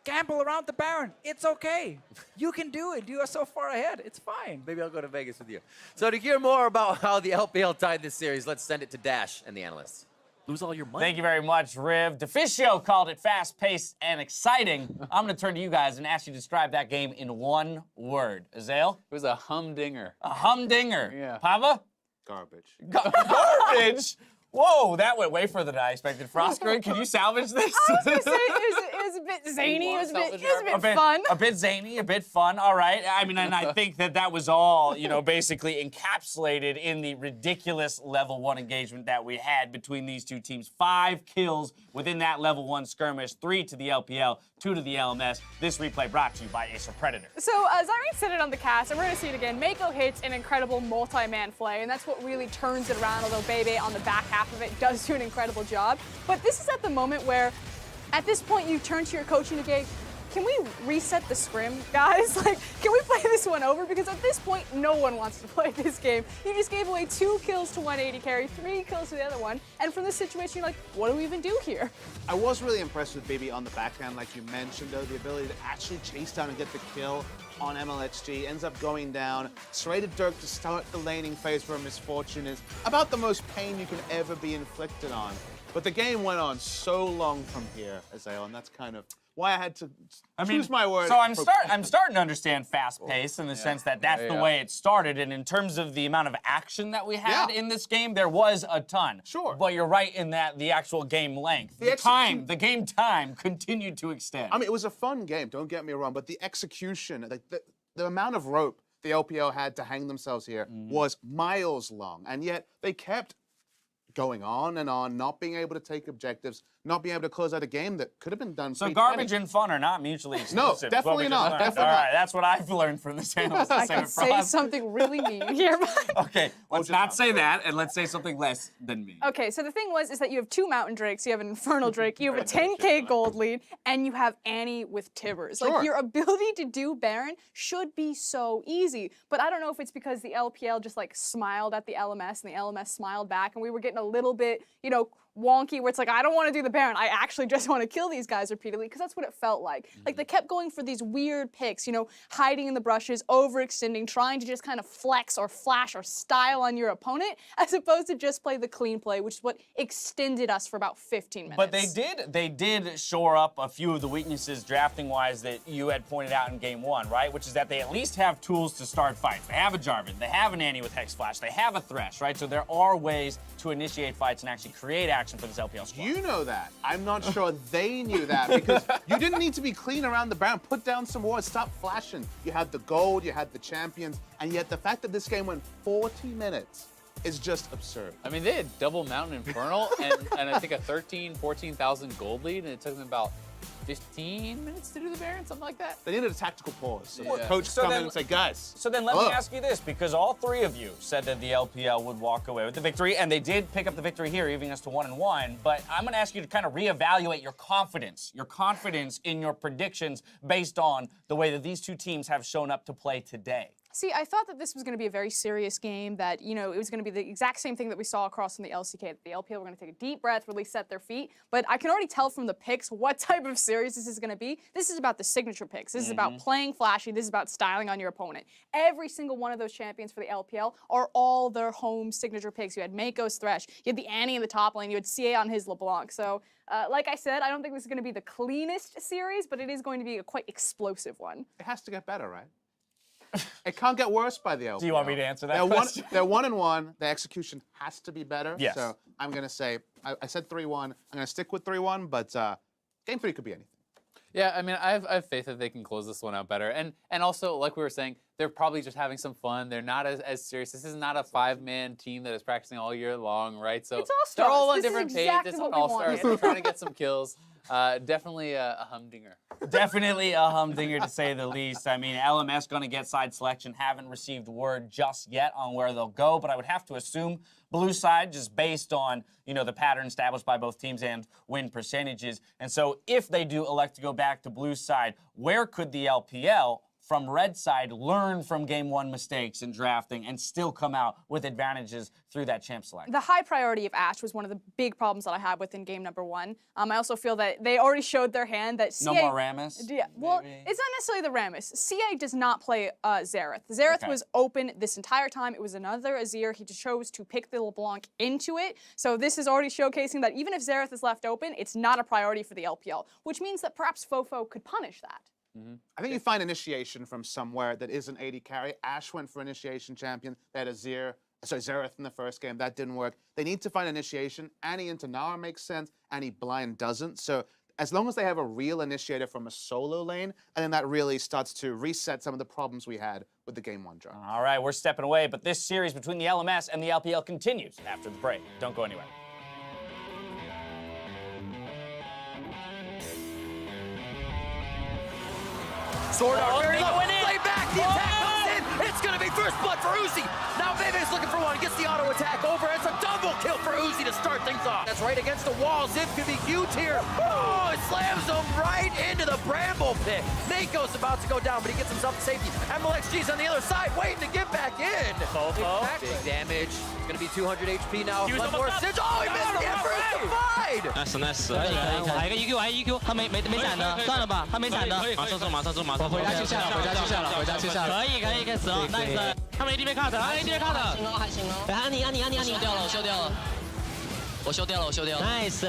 [SPEAKER 3] Gamble around the Baron. It's okay. You can do it. You are so far ahead. It's fine.
[SPEAKER 2] Maybe I'll go to Vegas with you. So to hear more about how the LPL tied this series, let's send it to Dash and the analysts.
[SPEAKER 4] Lose all your money.
[SPEAKER 5] Thank you very much, Riv. Deficio called it fast-paced and exciting. I'm going to turn to you guys and ask you to describe that game in one word. Azale?
[SPEAKER 6] It was a humdinger.
[SPEAKER 5] A humdinger.
[SPEAKER 6] Yeah.
[SPEAKER 5] Pava?
[SPEAKER 6] Garbage.
[SPEAKER 5] Garbage? Whoa, that went way further than I expected. Frostgrave, can you salvage this?
[SPEAKER 7] I was gonna say it was a bit zany. It was a bit,
[SPEAKER 2] Salvage
[SPEAKER 7] it was a bit fun.
[SPEAKER 5] A bit zany, a bit fun. All right. I mean, and I think that was all, basically encapsulated in the ridiculous level 1 engagement that we had between these two teams. 5 kills within that level 1 skirmish, 3 to the LPL, 2 to the LMS. This replay brought to you by Acer Predator.
[SPEAKER 7] So Zyrene said it on the cast, and we're going to see it again. Meiko hits an incredible multi-man flay, and that's what really turns it around, although BeBe on the back half of it does do an incredible job. But this is at the moment where, at this point, you turn to your coach and you go, can we reset the scrim, guys? Like, can we play this one over? Because at this point, no one wants to play this game. You just gave away 2 kills to 180 carry, 3 kills to the other one, and from this situation, you're like, what do we even do here?
[SPEAKER 8] I was really impressed with BeBe on the backhand, like you mentioned, though, the ability to actually chase down and get the kill on Mlxg, ends up going down. Straight at Dirk to start the laning phase for Miss Fortune is about the most pain you can ever be inflicted on. But the game went on so long from here, Azale, and that's kind of why I had to choose my words.
[SPEAKER 5] So I'm starting to understand fast pace in the sense that that's the way it started. And in terms of the amount of action that we had in this game, there was a ton.
[SPEAKER 8] Sure.
[SPEAKER 5] But you're right in that the actual game length, the game time continued to extend.
[SPEAKER 8] I mean, it was a fun game, don't get me wrong, but the execution, like the amount of rope the LPL had to hang themselves here was miles long. And yet they kept going on and on, not being able to take objectives, not being able to close out a game that could have been done.
[SPEAKER 5] So garbage and fun are not mutually exclusive.
[SPEAKER 8] No, definitely not. Definitely
[SPEAKER 5] All
[SPEAKER 8] not.
[SPEAKER 5] right, that's what I've learned from this analyst.
[SPEAKER 7] I can say something really mean here.
[SPEAKER 5] Okay, let's not say that, and let's say something less than mean.
[SPEAKER 7] Okay, so the thing is that you have 2 Mountain Drakes, you have an Infernal Drake, you have a 10k gold lead, and you have Annie with Tibbers.
[SPEAKER 8] Sure.
[SPEAKER 7] Like, your ability to do Baron should be so easy. But I don't know if it's because the LPL just, like, smiled at the LMS, and the LMS smiled back, and we were getting a little bit, wonky, where it's like, I don't want to do the Baron, I actually just want to kill these guys repeatedly, because that's what it felt like. Like, they kept going for these weird picks, hiding in the brushes, overextending, trying to just kind of flex or flash or style on your opponent, as opposed to just play the clean play, which is what extended us for about 15 minutes.
[SPEAKER 5] But they did shore up a few of the weaknesses drafting-wise that you had pointed out in game 1, right? Which is that they at least have tools to start fights. They have a Jarvan, they have an Annie with Hex Flash, they have a Thresh, right? So there are ways to initiate fights and actually create action for this LPL squad.
[SPEAKER 8] You know that. I'm not sure they knew that, because you didn't need to be clean around the Baron. Put down some wards, stop flashing. You had the gold, you had the champions, and yet the fact that this game went 40 minutes is just absurd.
[SPEAKER 6] I mean, they had double Mountain Infernal and I think a 14,000 gold lead, and it took them about 15 minutes to do the Baron, something like that.
[SPEAKER 8] They needed a tactical pause. So the
[SPEAKER 6] Yeah.
[SPEAKER 8] coach come in and say, guys.
[SPEAKER 5] So then let me ask you this, because all 3 of you said that the LPL would walk away with the victory, and they did pick up the victory here, leaving us to 1-1. But I'm going to ask you to kind of reevaluate your confidence in your predictions based on the way that these 2 teams have shown up to play today.
[SPEAKER 7] See, I thought that this was going to be a very serious game, that, it was going to be the exact same thing that we saw across from the LCK, that the LPL were going to take a deep breath, really set their feet. But I can already tell from the picks what type of series this is going to be. This is about the signature picks. This is about playing flashy. This is about styling on your opponent. Every single one of those champions for the LPL are all their home signature picks. You had Meiko's Thresh. You had the Annie in the top lane. You had Xiye on his LeBlanc. So, like I said, I don't think this is going to be the cleanest series, but it is going to be a quite explosive one.
[SPEAKER 8] It has to get better, right? It can't get worse by the LPL.
[SPEAKER 5] Do you want me to answer that question?
[SPEAKER 8] They're 1-1. The execution has to be better.
[SPEAKER 5] Yes.
[SPEAKER 8] So I'm going to say, I said 3-1. I'm going to stick with 3-1, but game 3 could be anything.
[SPEAKER 6] Yeah, I mean, I have faith that they can close this one out better. And also, like we were saying, they're probably just having some fun. They're not as serious. This is not a 5-man team that is practicing all year long, right? So
[SPEAKER 7] It's All-Stars.
[SPEAKER 6] they're all on
[SPEAKER 7] This is
[SPEAKER 6] different
[SPEAKER 7] exactly
[SPEAKER 6] pages.
[SPEAKER 7] what
[SPEAKER 6] It's
[SPEAKER 7] we
[SPEAKER 6] all-stars.
[SPEAKER 7] wanted.
[SPEAKER 6] They're trying to get some kills. Definitely a humdinger.
[SPEAKER 5] Definitely a humdinger, to say the least. I mean, LMS going to get side selection. Haven't received word just yet on where they'll go, but I would have to assume blue side, just based on, the pattern established by both teams and win percentages. And so if they do elect to go back to blue side, where could the LPL from red side learn from game 1 mistakes in drafting and still come out with advantages through that champ select?
[SPEAKER 7] The high priority of Ashe was one of the big problems that I had within game number 1. I also feel that they already showed their hand that Xiye...
[SPEAKER 5] No more Rammus?
[SPEAKER 7] Yeah, well,
[SPEAKER 5] maybe?
[SPEAKER 7] it's not necessarily the Rammus. Xiye does not play Xerath. Xerath was open this entire time. It was another Azir. He just chose to pick the LeBlanc into it. So this is already showcasing that even if Xerath is left open, it's not a priority for the LPL, which means that perhaps FoFo could punish that.
[SPEAKER 8] I think you find initiation from somewhere that isn't 80 carry. Ashe went for initiation champion. They had Xerath in the first game. That didn't work. They need to find initiation. Annie into Nara makes sense. Annie blind doesn't. So as long as they have a real initiator from a solo lane, and then that really starts to reset some of the problems we had with the Game 1 draw.
[SPEAKER 5] All right, we're stepping away, but this series between the LMS and the LPL continues after the break. Don't go anywhere.
[SPEAKER 2] SwordArt very low, play back, the attack comes in, it's gonna be first blood for Uzi. Now BeBe's looking for one, gets the auto attack over, it's a double kill for Uzi to start things off. That's right against the wall, Ziv could be huge here. Oh, it slams him right into the bramble pit. Meiko's about to go down, but he gets himself to safety. Mlxg's on the other side, waiting to get back in.
[SPEAKER 4] FoFo.
[SPEAKER 2] Big damage, it's gonna be 200 HP now.
[SPEAKER 4] Use
[SPEAKER 2] One
[SPEAKER 4] him
[SPEAKER 2] more
[SPEAKER 4] up.
[SPEAKER 2] Singe, oh, he missed the Emperor's Divide!
[SPEAKER 9] nice，来一个 EQ， 来一个 EQ， 他没闪的，算了吧，他没闪的，马上走，
[SPEAKER 10] 回家去下了，
[SPEAKER 9] 可以死了 ，nice， 他们 AD 被 cut， AD 被 cut，
[SPEAKER 10] 还行哦。按你，我修掉了
[SPEAKER 9] ，nice，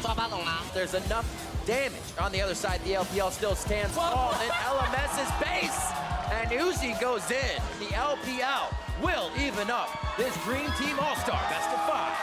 [SPEAKER 10] 抓巴龙吗？
[SPEAKER 2] There's enough damage. On the other side, the LPL still stands tall in LMS's base. And Uzi goes in. The LPL will even up this Green Team All-Star best of 5.